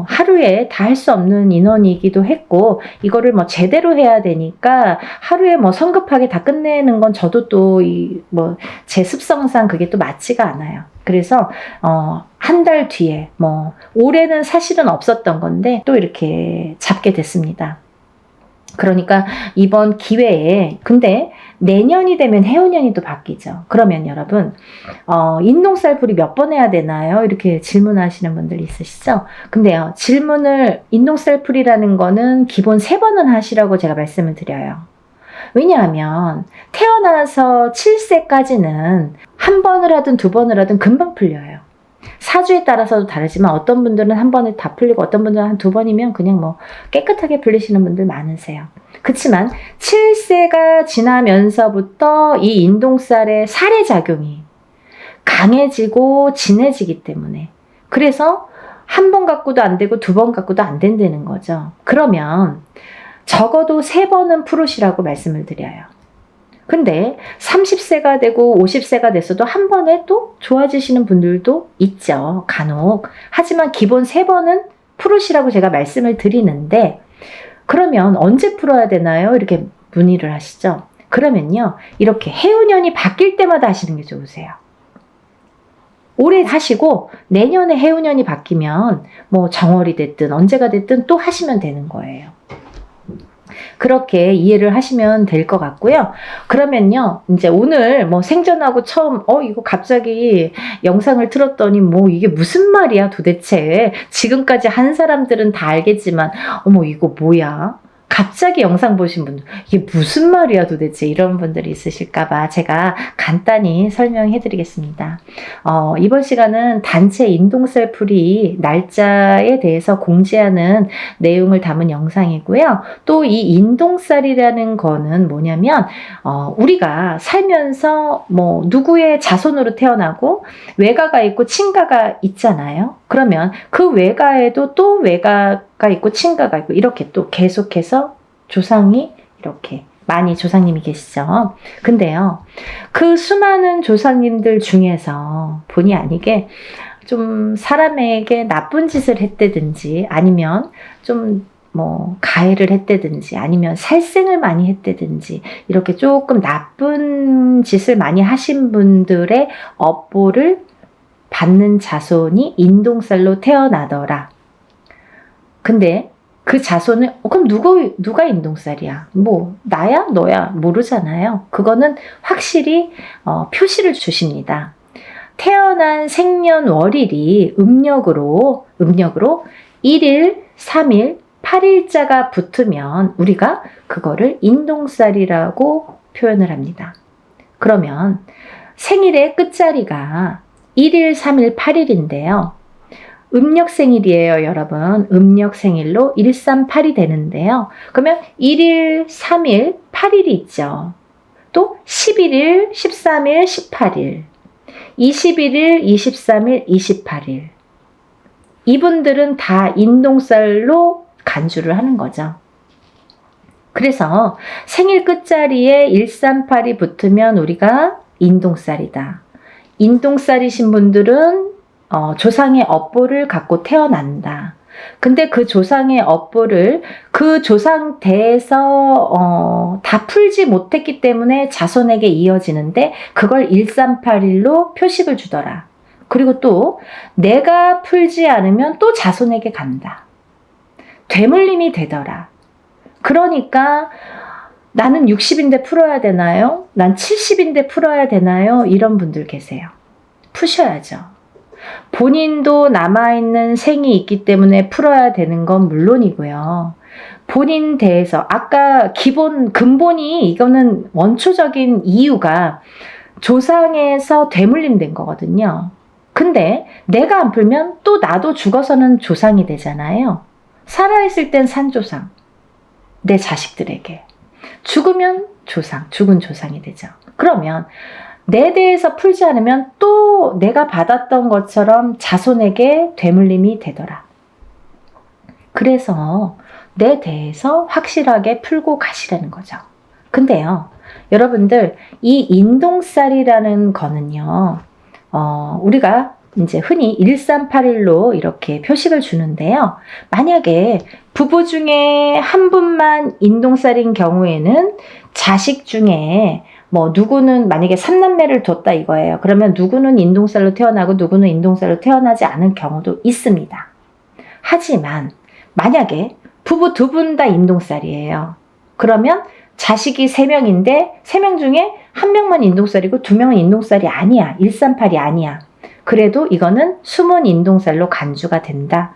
하루에 다 할 수 없는 인원이기도 했고 이거를 뭐 제대로 해야 되니까 하루에 뭐 성급하게 다 끝내는 건 저도 또 제 습성상 그게 또 맞지가 않아요. 그래서 한 달 뒤에 뭐 올해는 사실은 없었던 건데 또 이렇게 잡게 됐습니다. 그러니까 이번 기회에 근데 내년이 되면 해운년이 또 바뀌죠. 그러면 여러분 인동쌀풀이 몇 번 해야 되나요? 이렇게 질문하시는 분들 있으시죠? 근데요 질문을 인동쌀풀이라는 거는 기본 3번은 하시라고 제가 말씀을 드려요. 왜냐하면 태어나서 7세까지는 한 번을 하든 2번을 하든 금방 풀려요. 사주에 따라서도 다르지만 어떤 분들은 한 번에 다 풀리고 어떤 분들은 한 2번이면 그냥 뭐 깨끗하게 풀리시는 분들 많으세요. 그렇지만 7세가 지나면서부터 이 인동살의 살해작용이 강해지고 진해지기 때문에 그래서 한 번 갖고도 안 되고 2번 갖고도 안 된다는 거죠. 그러면 적어도 3번은 풀으시라고 말씀을 드려요. 근데 30세가 되고 50세가 됐어도 한 번에 또 좋아지시는 분들도 있죠. 간혹. 하지만 기본 3번은 풀으시라고 제가 말씀을 드리는데 그러면 언제 풀어야 되나요? 이렇게 문의를 하시죠. 그러면요. 이렇게 해운년이 바뀔 때마다 하시는 게 좋으세요. 올해 하시고 내년에 해운년이 바뀌면 뭐 정월이 됐든 언제가 됐든 또 하시면 되는 거예요. 그렇게 이해를 하시면 될 것 같고요. 그러면요, 이제 오늘 뭐 생전하고 처음, 이거 갑자기 영상을 틀었더니 뭐 이게 무슨 말이야 도대체. 지금까지 한 사람들은 다 알겠지만, 어머, 이거 뭐야? 갑자기 영상 보신 분들, 이게 무슨 말이야 도대체 이런 분들이 있으실까봐 제가 간단히 설명해 드리겠습니다. 이번 시간은 단체 인동쌀풀이 날짜에 대해서 공지하는 내용을 담은 영상이고요. 또 이 인동쌀이라는 거는 뭐냐면, 우리가 살면서 뭐 누구의 자손으로 태어나고 외가가 있고 친가가 있잖아요. 그러면 그 외가에도 또 외가가 있고 친가가 있고 이렇게 또 계속해서 조상이 이렇게 많이 조상님이 계시죠. 근데요, 그 수많은 조상님들 중에서 본의 아니게 좀 사람에게 나쁜 짓을 했다든지 아니면 좀 뭐 가해를 했다든지 아니면 살생을 많이 했다든지 이렇게 조금 나쁜 짓을 많이 하신 분들의 업보를 받는 자손이 인동쌀로 태어나더라. 근데 그 자손은 그럼 누가 인동쌀이야? 뭐 나야 너야 모르잖아요. 그거는 확실히 표시를 주십니다. 태어난 생년월일이 음력으로 1일, 3일, 8일자가 붙으면 우리가 그거를 인동쌀이라고 표현을 합니다. 그러면 생일의 끝자리가 1일, 3일, 8일인데요. 음력 생일이에요, 여러분. 음력 생일로 138이 되는데요. 그러면 1일, 3일, 8일이 있죠. 또 11일, 13일, 18일, 21일, 23일, 28일. 이분들은 다 인동쌀로 간주를 하는 거죠. 그래서 생일 끝자리에 1382 붙으면 우리가 인동살이다. 인동살이신 분들은 조상의 업보를 갖고 태어난다. 근데 그 조상의 업보를 그 조상 대에서 다 풀지 못했기 때문에 자손에게 이어지는데 그걸 1381로 표식을 주더라. 그리고 또 내가 풀지 않으면 또 자손에게 간다. 되물림이 되더라. 그러니까 나는 60인데 풀어야 되나요? 난 70인데 풀어야 되나요? 이런 분들 계세요. 푸셔야죠. 본인도 남아있는 생이 있기 때문에 풀어야 되는 건 물론이고요. 본인 대해서 아까 근본이 이거는 원초적인 이유가 조상에서 되물림된 거거든요. 근데 내가 안 풀면 또 나도 죽어서는 조상이 되잖아요. 살아있을 땐 산조상, 내 자식들에게. 죽으면 죽은 조상이 되죠. 그러면 내 대해서 풀지 않으면 또 내가 받았던 것처럼 자손에게 되물림이 되더라. 그래서 내 대해서 확실하게 풀고 가시라는 거죠. 근데요, 여러분들, 이 인동살이라는 거는요, 우리가 이제 흔히 1381로 이렇게 표식을 주는데요. 만약에 부부 중에 한 분만 인동살인 경우에는 자식 중에 누구는 만약에 3남매를 뒀다 이거예요. 그러면 누구는 인동살로 태어나고 누구는 인동살로 태어나지 않은 경우도 있습니다. 하지만 만약에 부부 두 분 다 인동살이에요. 그러면 자식이 3명인데 3명 중에 1명만 인동살이고 2명은 인동살이 아니야. 138이 아니야. 그래도 이거는 숨은 인동살로 간주가 된다.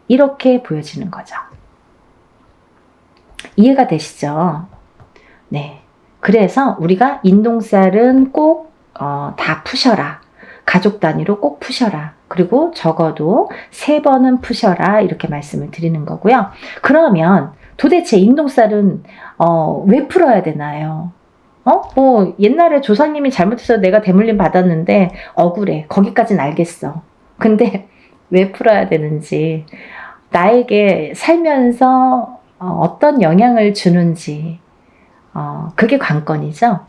이렇게 보여지는 거죠. 이해가 되시죠? 네. 그래서 우리가 인동살은 꼭 다 푸셔라. 가족 단위로 꼭 푸셔라. 그리고 적어도 3번은 푸셔라. 이렇게 말씀을 드리는 거고요. 그러면 도대체 인동살은 왜 풀어야 되나요? 옛날에 조상님이 잘못해서 내가 대물림 받았는데 억울해. 거기까진 알겠어. 근데 왜 풀어야 되는지, 나에게 살면서 어떤 영향을 주는지, 그게 관건이죠.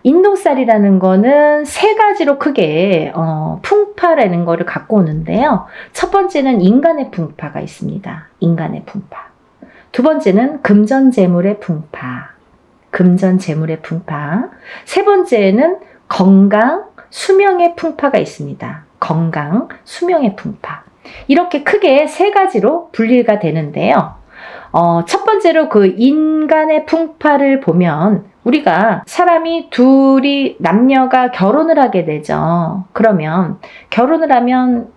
인동살이라는 거는 3가지로 크게 풍파라는 거를 갖고 오는데요. 첫 번째는 인간의 풍파가 있습니다. 인간의 풍파. 두 번째는 금전재물의 풍파. 금전재물의 풍파. 세 번째는 건강, 수명의 풍파가 있습니다. 건강, 수명의 풍파. 이렇게 크게 3가지로 분리가 되는데요. 첫 번째로 그 인간의 풍파를 보면 우리가 사람이 둘이 남녀가 결혼을 하게 되죠. 그러면 결혼을 하면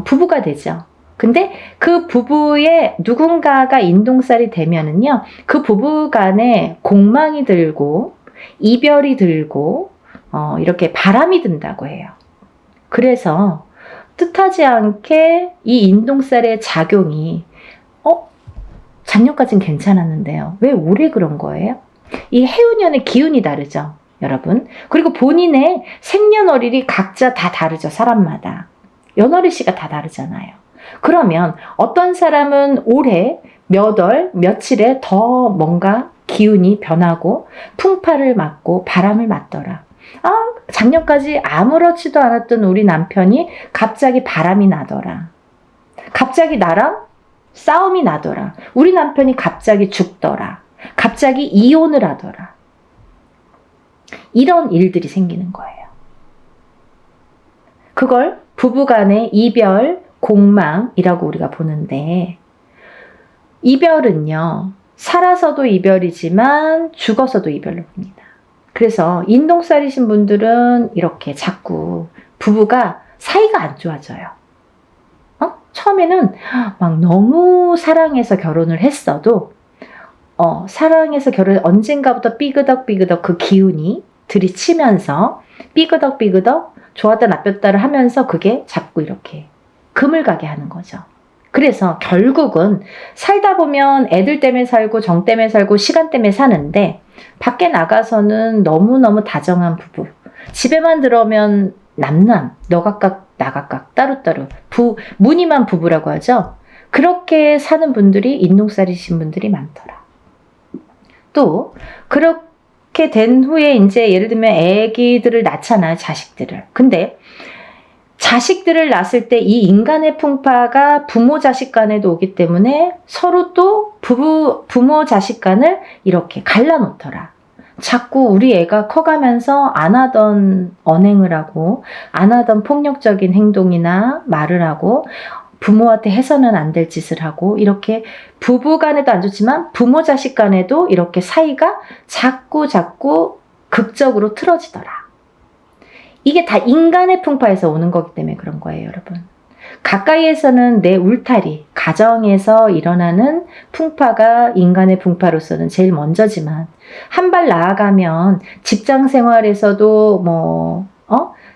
부부가 되죠. 근데 그 부부의 누군가가 인동살이 되면은요, 그 부부 간에 공망이 들고 이별이 들고 이렇게 바람이 든다고 해요. 그래서 뜻하지 않게 이 인동살의 작용이 작년까진 괜찮았는데요. 왜 올해 그런 거예요? 이 해운년의 기운이 다르죠, 여러분. 그리고 본인의 생년월일이 각자 다 다르죠, 사람마다. 연월일씨가 다 다르잖아요. 그러면 어떤 사람은 올해 몇 월, 며칠에 더 뭔가 기운이 변하고 풍파를 맞고 바람을 맞더라. 작년까지 아무렇지도 않았던 우리 남편이 갑자기 바람이 나더라. 갑자기 나랑 싸움이 나더라. 우리 남편이 갑자기 죽더라. 갑자기 이혼을 하더라. 이런 일들이 생기는 거예요. 그걸 부부간의 이별, 공망이라고 우리가 보는데, 이별은요, 살아서도 이별이지만 죽어서도 이별로 봅니다. 그래서 인동살이신 분들은 이렇게 자꾸 부부가 사이가 안 좋아져요. 처음에는 막 너무 사랑해서 결혼을 했어도 사랑해서 언젠가부터 삐그덕삐그덕 그 기운이 들이치면서 삐그덕삐그덕 좋았다 나빴다를 하면서 그게 자꾸 이렇게 금을 가게 하는 거죠. 그래서 결국은 살다 보면 애들 때문에 살고 정 때문에 살고 시간 때문에 사는데 밖에 나가서는 너무너무 다정한 부부, 집에만 들어오면 남남, 너 각각 나 각각 따로따로 무늬만 부부라고 하죠. 그렇게 사는 분들이 인동살이신 분들이 많더라. 또 그렇게 된 후에 이제 예를 들면 애기들을 낳잖아요. 자식들을. 근데 자식들을 낳았을 때 이 인간의 풍파가 부모 자식 간에도 오기 때문에 서로 또 부모 자식 간을 이렇게 갈라놓더라. 자꾸 우리 애가 커가면서 안 하던 언행을 하고 안 하던 폭력적인 행동이나 말을 하고 부모한테 해서는 안 될 짓을 하고 이렇게 부부 간에도 안 좋지만 부모 자식 간에도 이렇게 사이가 자꾸 극적으로 틀어지더라. 이게 다 인간의 풍파에서 오는 거기 때문에 그런 거예요, 여러분. 가까이에서는 내 울타리, 가정에서 일어나는 풍파가 인간의 풍파로서는 제일 먼저지만 한 발 나아가면 직장 생활에서도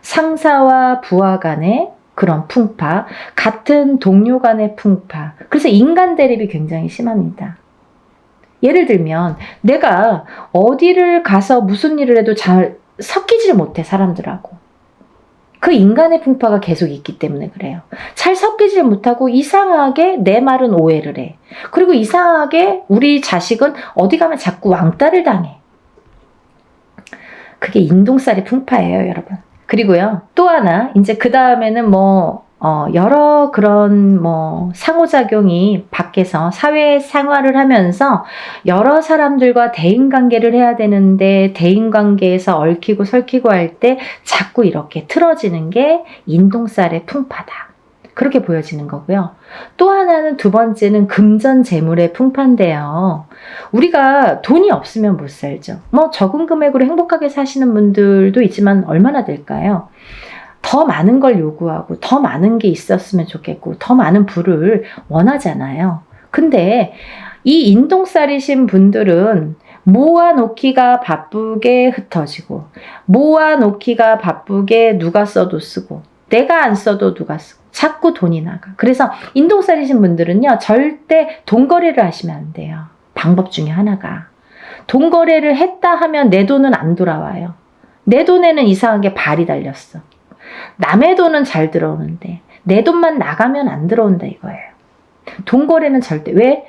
상사와 부하 간의 그런 풍파, 같은 동료 간의 풍파. 그래서 인간 대립이 굉장히 심합니다. 예를 들면 내가 어디를 가서 무슨 일을 해도 잘 섞이질 못해, 사람들하고. 그 인간의 풍파가 계속 있기 때문에 그래요. 잘 섞이질 못하고 이상하게 내 말은 오해를 해. 그리고 이상하게 우리 자식은 어디 가면 자꾸 왕따를 당해. 그게 인동살이 풍파예요, 여러분. 그리고요, 또 하나, 이제 그 다음에는 여러 그런 상호작용이 밖에서 사회 생활을 하면서 여러 사람들과 대인관계를 해야 되는데 대인관계에서 얽히고 설키고 할 때 자꾸 이렇게 틀어지는 게 인동살의 풍파다. 그렇게 보여지는 거고요. 또 하나는 두 번째는 금전재물의 풍파인데요. 우리가 돈이 없으면 못 살죠. 적은 금액으로 행복하게 사시는 분들도 있지만 얼마나 될까요? 더 많은 걸 요구하고 더 많은 게 있었으면 좋겠고 더 많은 부를 원하잖아요. 근데 이 인동살이신 분들은 모아놓기가 바쁘게 흩어지고 모아놓기가 바쁘게 누가 써도 쓰고 내가 안 써도 누가 쓰고 자꾸 돈이 나가. 그래서 인동살이신 분들은요, 절대 돈거래를 하시면 안 돼요. 방법 중에 하나가. 돈거래를 했다 하면 내 돈은 안 돌아와요. 내 돈에는 이상하게 발이 달렸어. 남의 돈은 잘 들어오는데 내 돈만 나가면 안 들어온다 이거예요. 돈거래는 절대. 왜?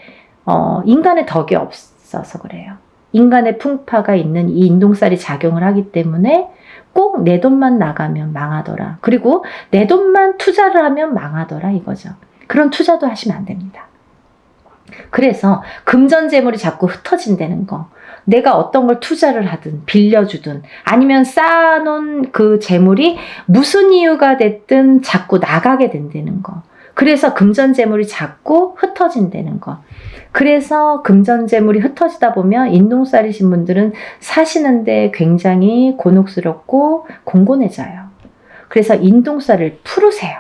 인간의 덕이 없어서 그래요. 인간의 풍파가 있는 이 인동살이 작용을 하기 때문에 꼭 내 돈만 나가면 망하더라. 그리고 내 돈만 투자를 하면 망하더라 이거죠. 그런 투자도 하시면 안 됩니다. 그래서 금전재물이 자꾸 흩어진다는 거. 내가 어떤 걸 투자를 하든 빌려주든 아니면 쌓아놓은 그 재물이 무슨 이유가 됐든 자꾸 나가게 된다는 거. 그래서 금전재물이 자꾸 흩어진다는 거. 그래서 금전재물이 흩어지다 보면 인동살이신 분들은 사시는데 굉장히 곤혹스럽고 공곤해져요. 그래서 인동살을 풀으세요.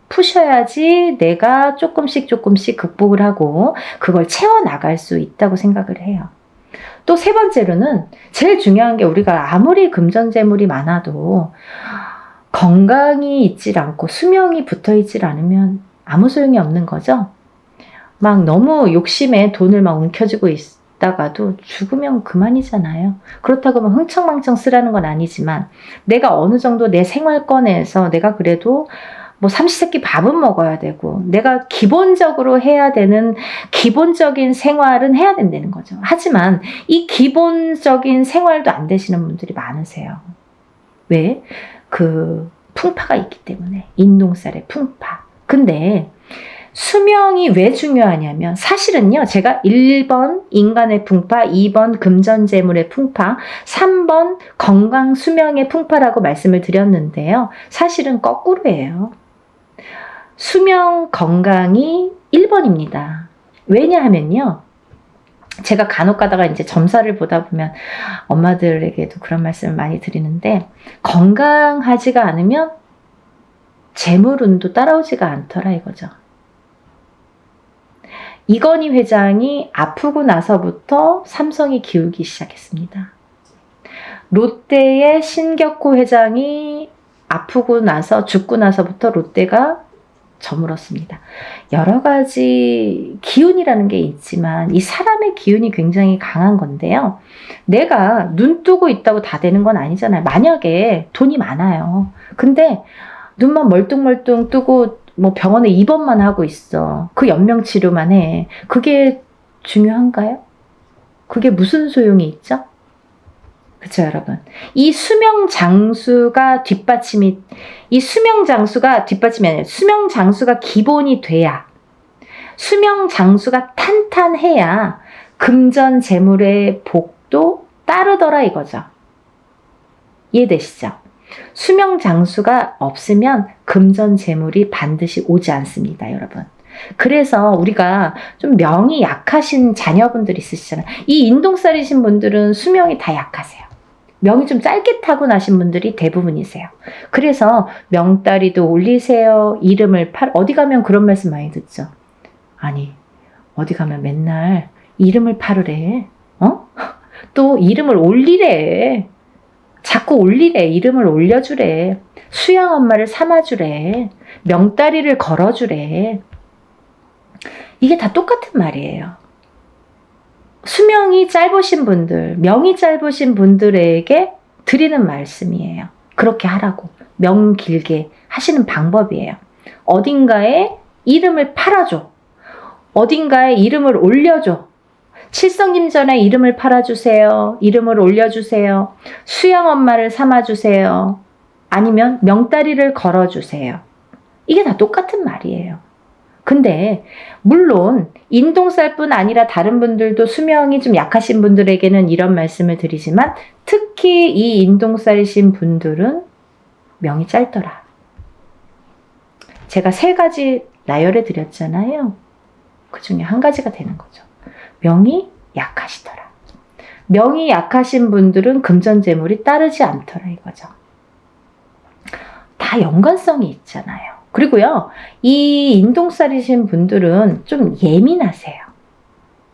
푸셔야지 내가 조금씩 극복을 하고 그걸 채워나갈 수 있다고 생각을 해요. 또 세 번째로는 제일 중요한 게 우리가 아무리 금전재물이 많아도 건강이 있질 않고 수명이 붙어있질 않으면 아무 소용이 없는 거죠. 막 너무 욕심에 돈을 막 움켜쥐고 있다가도 죽으면 그만이잖아요. 그렇다고 뭐 흥청망청 쓰라는 건 아니지만 내가 어느 정도 내 생활권에서 내가 그래도 삼시세끼 밥은 먹어야 되고 내가 기본적으로 해야 되는 기본적인 생활은 해야 된다는 거죠. 하지만 이 기본적인 생활도 안 되시는 분들이 많으세요. 왜? 그 풍파가 있기 때문에. 인동살의 풍파. 근데 수명이 왜 중요하냐면 사실은요, 제가 1번 인간의 풍파, 2번 금전재물의 풍파, 3번 건강 수명의 풍파라고 말씀을 드렸는데요. 사실은 거꾸로예요. 수명 건강이 1번입니다. 왜냐하면요, 제가 간혹 가다가 이제 점사를 보다 보면 엄마들에게도 그런 말씀을 많이 드리는데 건강하지가 않으면 재물운도 따라오지가 않더라 이거죠. 이건희 회장이 아프고 나서부터 삼성이 기울기 시작했습니다. 롯데의 신격호 회장이 아프고 나서 죽고 나서부터 롯데가 저물었습니다. 여러 가지 기운이라는 게 있지만 이 사람의 기운이 굉장히 강한 건데요. 내가 눈 뜨고 있다고 다 되는 건 아니잖아요. 만약에 돈이 많아요. 근데 눈만 멀뚱멀뚱 뜨고 병원에 입원만 하고 있어. 그 연명치료만 해. 그게 중요한가요? 그게 무슨 소용이 있죠? 그쵸, 여러분? 이 수명 장수가 뒷받침이 아니라 수명 장수가 기본이 돼야, 수명 장수가 탄탄해야 금전 재물의 복도 따르더라 이거죠. 이해되시죠? 수명 장수가 없으면 금전 재물이 반드시 오지 않습니다, 여러분. 그래서 우리가 좀 명이 약하신 자녀분들 있으시잖아요. 이 인동살이신 분들은 수명이 다 약하세요. 명이 좀 짧게 타고나신 분들이 대부분이세요. 그래서 명다리도 올리세요. 이름을 어디 가면 그런 말씀 많이 듣죠. 아니, 어디 가면 맨날 이름을 팔으래. 또 이름을 올리래. 자꾸 올리래. 이름을 올려주래. 수양 엄마를 삼아주래. 명다리를 걸어주래. 이게 다 똑같은 말이에요. 수명이 짧으신 분들, 명이 짧으신 분들에게 드리는 말씀이에요. 그렇게 하라고. 명 길게 하시는 방법이에요. 어딘가에 이름을 팔아줘. 어딘가에 이름을 올려줘. 칠성김전에 이름을 팔아주세요. 이름을 올려주세요. 수양 엄마를 삼아주세요. 아니면 명다리를 걸어주세요. 이게 다 똑같은 말이에요. 근데 물론 인동살뿐 아니라 다른 분들도 수명이 좀 약하신 분들에게는 이런 말씀을 드리지만 특히 이 인동살이신 분들은 명이 짧더라. 제가 3가지 나열해 드렸잖아요. 그 중에 한 가지가 되는 거죠. 명이 약하시더라. 명이 약하신 분들은 금전재물이 따르지 않더라 이거죠. 다 연관성이 있잖아요. 그리고요, 이 인동살이신 분들은 좀 예민하세요.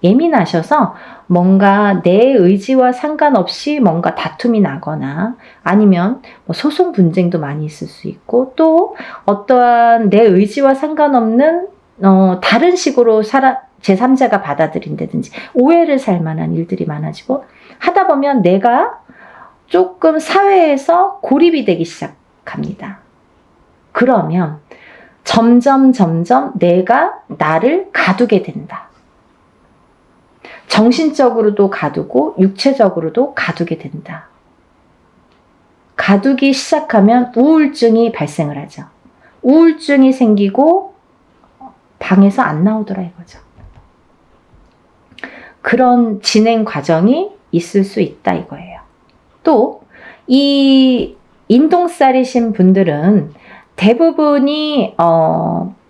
예민하셔서 뭔가 내 의지와 상관없이 뭔가 다툼이 나거나 아니면 뭐 소송 분쟁도 많이 있을 수 있고 또 어떠한 내 의지와 상관없는 다른 식으로 제3자가 받아들인다든지 오해를 살 만한 일들이 많아지고 하다 보면 내가 조금 사회에서 고립이 되기 시작합니다. 그러면 점점 내가 나를 가두게 된다. 정신적으로도 가두고 육체적으로도 가두게 된다. 가두기 시작하면 우울증이 발생을 하죠. 우울증이 생기고 방에서 안 나오더라 이거죠. 그런 진행 과정이 있을 수 있다 이거예요. 또 이 인동살이신 분들은 대부분이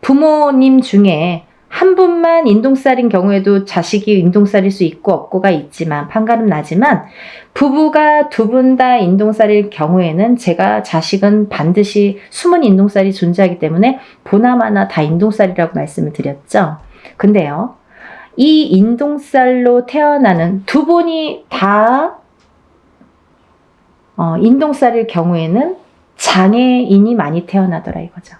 부모님 중에 한 분만 인동살인 경우에도 자식이 인동살일 수 있고 없고가 있지만 판가름 나지만 부부가 2분 다 인동살일 경우에는 제가 자식은 반드시 숨은 인동살이 존재하기 때문에 보나마나 다 인동살이라고 말씀을 드렸죠. 근데요, 이 인동살로 태어나는 2분이 다 인동살일 경우에는 장애인이 많이 태어나더라 이거죠.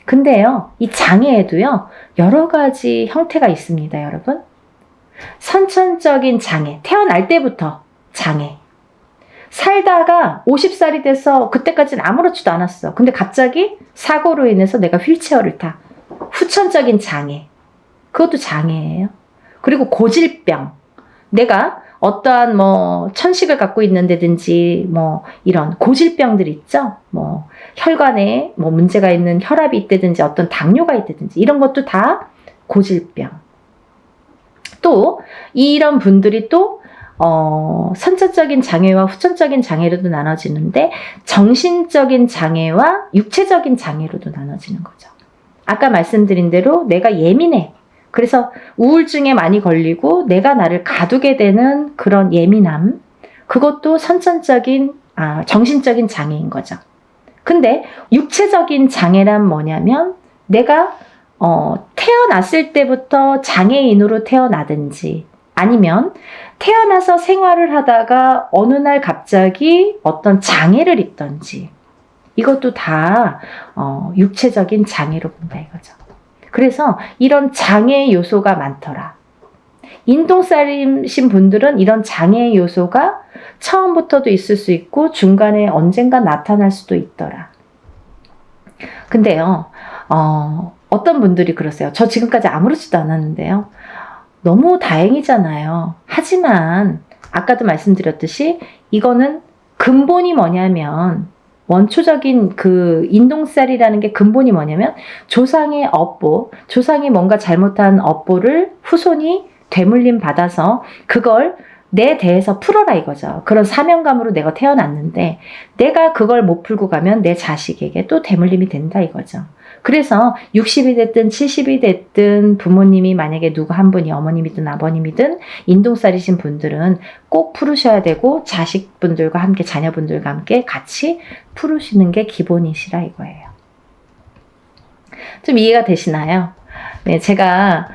근데요, 이 장애에도요, 여러 가지 형태가 있습니다, 여러분. 선천적인 장애, 태어날 때부터 장애. 살다가 50살이 돼서 그때까지는 아무렇지도 않았어. 근데 갑자기 사고로 인해서 내가 휠체어를 타. 후천적인 장애. 그것도 장애예요. 그리고 고질병. 내가 어떠한 천식을 갖고 있는다든지 이런 고질병들 있죠. 혈관에 문제가 있는 혈압이 있다든지 어떤 당뇨가 있다든지 이런 것도 다 고질병. 또 이런 분들이 또 선천적인 장애와 후천적인 장애로도 나눠지는데 정신적인 장애와 육체적인 장애로도 나눠지는 거죠. 아까 말씀드린 대로 내가 예민해. 그래서 우울증에 많이 걸리고 내가 나를 가두게 되는 그런 예민함, 그것도 선천적인 정신적인 장애인 거죠. 근데 육체적인 장애란 뭐냐면 내가 태어났을 때부터 장애인으로 태어나든지 아니면 태어나서 생활을 하다가 어느 날 갑자기 어떤 장애를 입든지 이것도 다 육체적인 장애로 본다 이거죠. 그래서 이런 장애 요소가 많더라. 인동살이신 분들은 이런 장애 요소가 처음부터도 있을 수 있고 중간에 언젠가 나타날 수도 있더라. 근데요, 어떤 분들이 그러세요. 저 지금까지 아무렇지도 않았는데요. 너무 다행이잖아요. 하지만 아까도 말씀드렸듯이 이거는 근본이 뭐냐면, 원초적인 그 인동살이라는 게 근본이 뭐냐면 조상의 업보, 조상이 뭔가 잘못한 업보를 후손이 되물림 받아서 그걸 내 대에서 풀어라 이거죠. 그런 사명감으로 내가 태어났는데 내가 그걸 못 풀고 가면 내 자식에게 또 대물림이 된다 이거죠. 그래서 60이 됐든 70이 됐든 부모님이 만약에 누구 한 분이 어머님이든 아버님이든 인동살이신 분들은 꼭 풀으셔야 되고 자식분들과 함께 자녀분들과 함께 같이 풀으시는 게 기본이시라 이거예요. 좀 이해가 되시나요? 네, 제가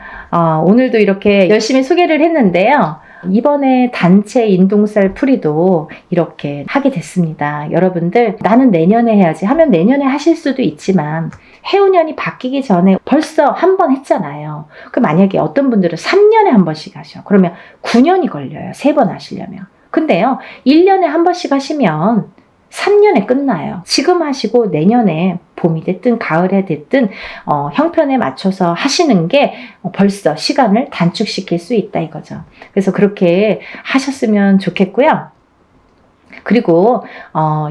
오늘도 이렇게 열심히 소개를 했는데요. 이번에 단체 인동살 풀이도 이렇게 하게 됐습니다. 여러분들 나는 내년에 해야지 하면 내년에 하실 수도 있지만 해운년이 바뀌기 전에 벌써 한 번 했잖아요. 그 만약에 어떤 분들은 3년에 한 번씩 하셔. 그러면 9년이 걸려요. 3번 하시려면. 근데요. 1년에 한 번씩 하시면 3년에 끝나요. 지금 하시고 내년에 봄이 됐든 가을에 됐든 형편에 맞춰서 하시는 게 벌써 시간을 단축시킬 수 있다 이거죠. 그래서 그렇게 하셨으면 좋겠고요. 그리고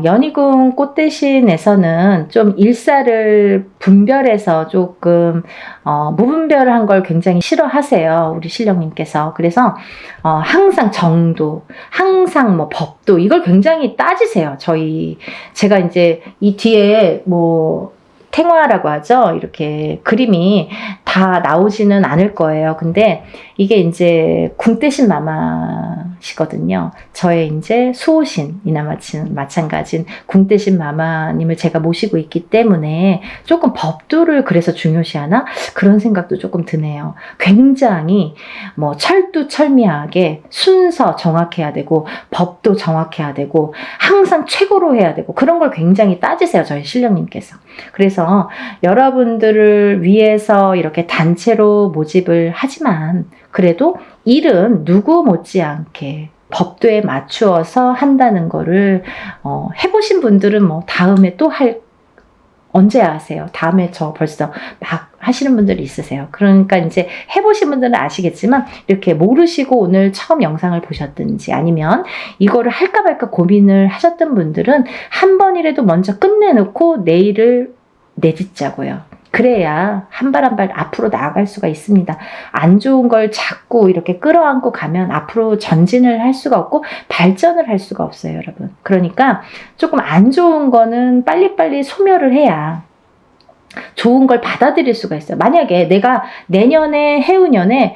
연희궁 꽃대신에서는 좀 일사를 분별해서 조금 무분별한 걸 굉장히 싫어하세요. 우리 신령님께서. 그래서 항상 정도, 항상 뭐 법도 이걸 굉장히 따지세요. 제가 이제 이 뒤에 뭐 탱화라고 하죠. 이렇게 그림이 다 나오지는 않을 거예요. 근데 이게 이제 궁대신 마마시거든요. 저의 이제 수호신이나 마찬가지인 궁대신 마마님을 제가 모시고 있기 때문에 조금 법도를 그래서 중요시하나? 그런 생각도 조금 드네요. 굉장히 뭐 철두철미하게 순서 정확해야 되고 법도 정확해야 되고 항상 최고로 해야 되고 그런 걸 굉장히 따지세요. 저희 신령님께서. 그래서 여러분들을 위해서 이렇게 단체로 모집을 하지만 그래도 일은 누구 못지않게 법도에 맞추어서 한다는 거를 해보신 분들은 뭐 다음에 또 언제 하세요? 다음에 저 벌써 막 하시는 분들이 있으세요. 그러니까 이제 해보신 분들은 아시겠지만 이렇게 모르시고 오늘 처음 영상을 보셨든지 아니면 이거를 할까 말까 고민을 하셨던 분들은 한 번이라도 먼저 끝내놓고 내일을 내딛자고요. 그래야 한 발 한 발 앞으로 나아갈 수가 있습니다. 안 좋은 걸 자꾸 이렇게 끌어안고 가면 앞으로 전진을 할 수가 없고 발전을 할 수가 없어요, 여러분. 그러니까 조금 안 좋은 거는 빨리빨리 소멸을 해야 좋은 걸 받아들일 수가 있어요. 만약에 내가 내년에 해운년에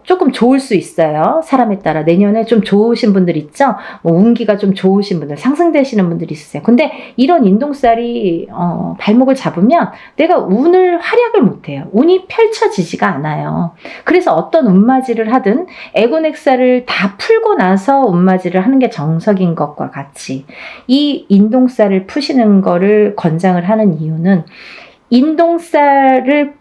조금 좋을 수 있어요. 사람에 따라 내년에 좀 좋으신 분들 있죠. 뭐 운기가 좀 좋으신 분들, 상승되시는 분들이 있으세요. 근데 이런 인동살이 발목을 잡으면 내가 운을 활약을 못해요. 운이 펼쳐지지가 않아요. 그래서 어떤 운맞이를 하든 애군액살을 다 풀고 나서 운맞이를 하는 게 정석인 것과 같이 이 인동살을 푸시는 거를 권장을 하는 이유는 인동살을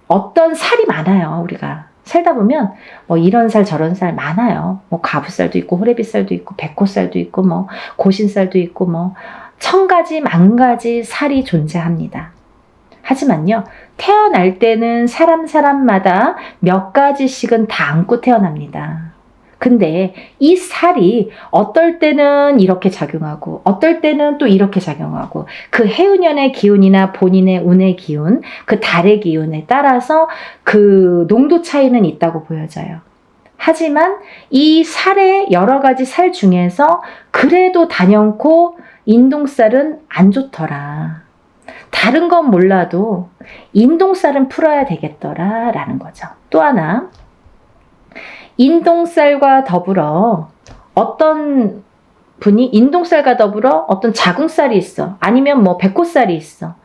어떤 살이 많아요. 우리가 살다 보면 뭐 이런 살 저런 살 많아요. 뭐 가부살도 있고 호래비살도 있고 백호살도 있고 뭐 고신살도 있고 뭐 천가지 만가지 살이 존재합니다. 하지만요. 태어날 때는 사람마다 몇 가지씩은 다 안고 태어납니다. 근데 이 살이 어떨 때는 이렇게 작용하고 어떨 때는 또 이렇게 작용하고 그 해운년의 기운이나 본인의 운의 기운, 그 달의 기운에 따라서 그 농도 차이는 있다고 보여져요. 하지만 이 살의 여러 가지 살 중에서 그래도 단연코 인동살은 안 좋더라. 다른 건 몰라도 인동살은 풀어야 되겠더라 라는 거죠. 또 하나 인동살과 더불어 어떤 분이 인동살과 더불어 어떤 자궁살이 있어. 아니면 뭐 백호살이 있어.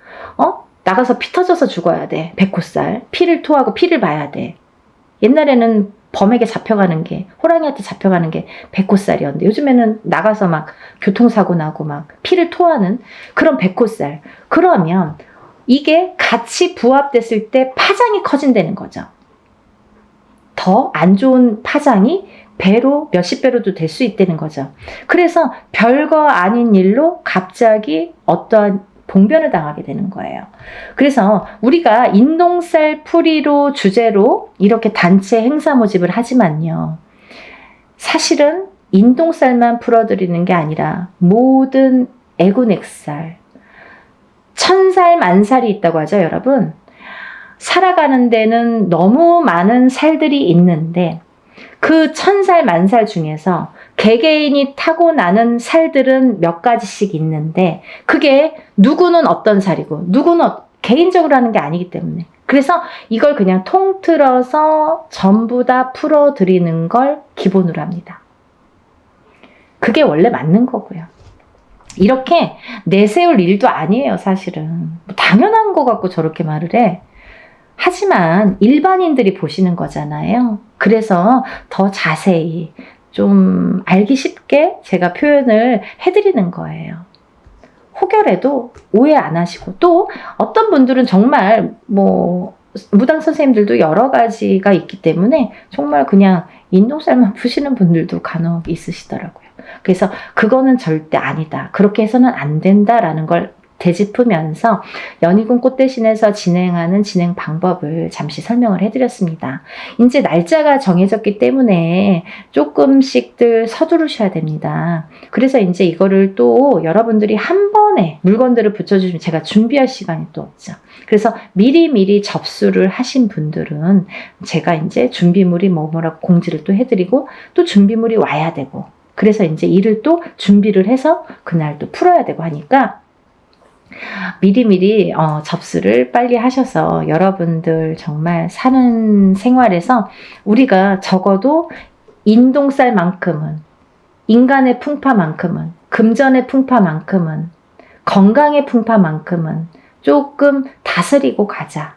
나가서 피 터져서 죽어야 돼. 백호살. 피를 토하고 피를 봐야 돼. 옛날에는 범에게 잡혀가는 게, 호랑이한테 잡혀가는 게 백호살이었는데 요즘에는 나가서 막 교통사고 나고 막 피를 토하는 그런 백호살. 그러면 이게 같이 부합됐을 때 파장이 커진다는 거죠. 더 안 좋은 파장이 배로 몇십 배로도 될 수 있다는 거죠. 그래서 별거 아닌 일로 갑자기 어떠한 봉변을 당하게 되는 거예요. 그래서 우리가 인동살 풀이로 주제로 이렇게 단체 행사 모집을 하지만요. 사실은 인동살만 풀어드리는 게 아니라 모든 애군액살, 천살 만살이 있다고 하죠, 여러분. 살아가는 데는 너무 많은 살들이 있는데 그 천살 만살 중에서 개개인이 타고나는 살들은 몇 가지씩 있는데 그게 누구는 어떤 살이고 누구는 개인적으로 하는 게 아니기 때문에, 그래서 이걸 그냥 통틀어서 전부 다 풀어드리는 걸 기본으로 합니다. 그게 원래 맞는 거고요. 이렇게 내세울 일도 아니에요, 사실은. 당연한 거 갖고 저렇게 말을 해. 하지만 일반인들이 보시는 거잖아요. 그래서 더 자세히 좀 알기 쉽게 제가 표현을 해드리는 거예요. 혹여라도 오해 안 하시고, 또 어떤 분들은 정말 무당 선생님들도 여러 가지가 있기 때문에 정말 그냥 인동살만 푸시는 분들도 간혹 있으시더라고요. 그래서 그거는 절대 아니다, 그렇게 해서는 안 된다라는 걸 되짚으면서 연희군 꽃대신에서 진행하는 진행 방법을 잠시 설명을 해드렸습니다. 이제 날짜가 정해졌기 때문에 조금씩들 서두르셔야 됩니다. 그래서 이제 이거를 또 여러분들이 한 번에 물건들을 붙여주시면 제가 준비할 시간이 또 없죠. 그래서 미리미리 접수를 하신 분들은 제가 이제 준비물이 뭐라고 공지를 또 해드리고, 또 준비물이 와야 되고, 그래서 이제 일을 또 준비를 해서 그날 또 풀어야 되고 하니까 미리미리 접수를 빨리 하셔서 여러분들 정말 사는 생활에서 우리가 적어도 인동살만큼은, 인간의 풍파만큼은, 금전의 풍파만큼은, 건강의 풍파만큼은 조금 다스리고 가자.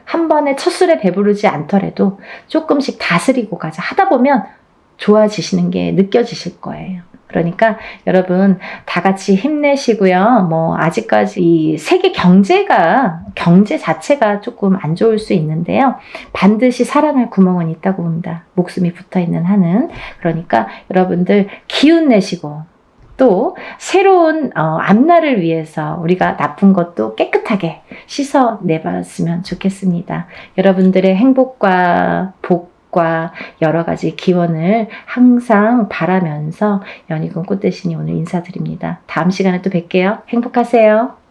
한 번에 첫술에 배부르지 않더라도 조금씩 다스리고 가자. 하다 보면 좋아지시는 게 느껴지실 거예요. 그러니까 여러분 다 같이 힘내시고요. 아직까지 이 세계 경제 자체가 조금 안 좋을 수 있는데요. 반드시 살아날 구멍은 있다고 봅니다. 목숨이 붙어있는 한은. 그러니까 여러분들 기운 내시고, 또 새로운 앞날을 위해서 우리가 나쁜 것도 깨끗하게 씻어내봤으면 좋겠습니다. 여러분들의 행복과 복과 여러 가지 기원을 항상 바라면서 연희군 꽃대신이 오늘 인사드립니다. 다음 시간에 또 뵐게요. 행복하세요.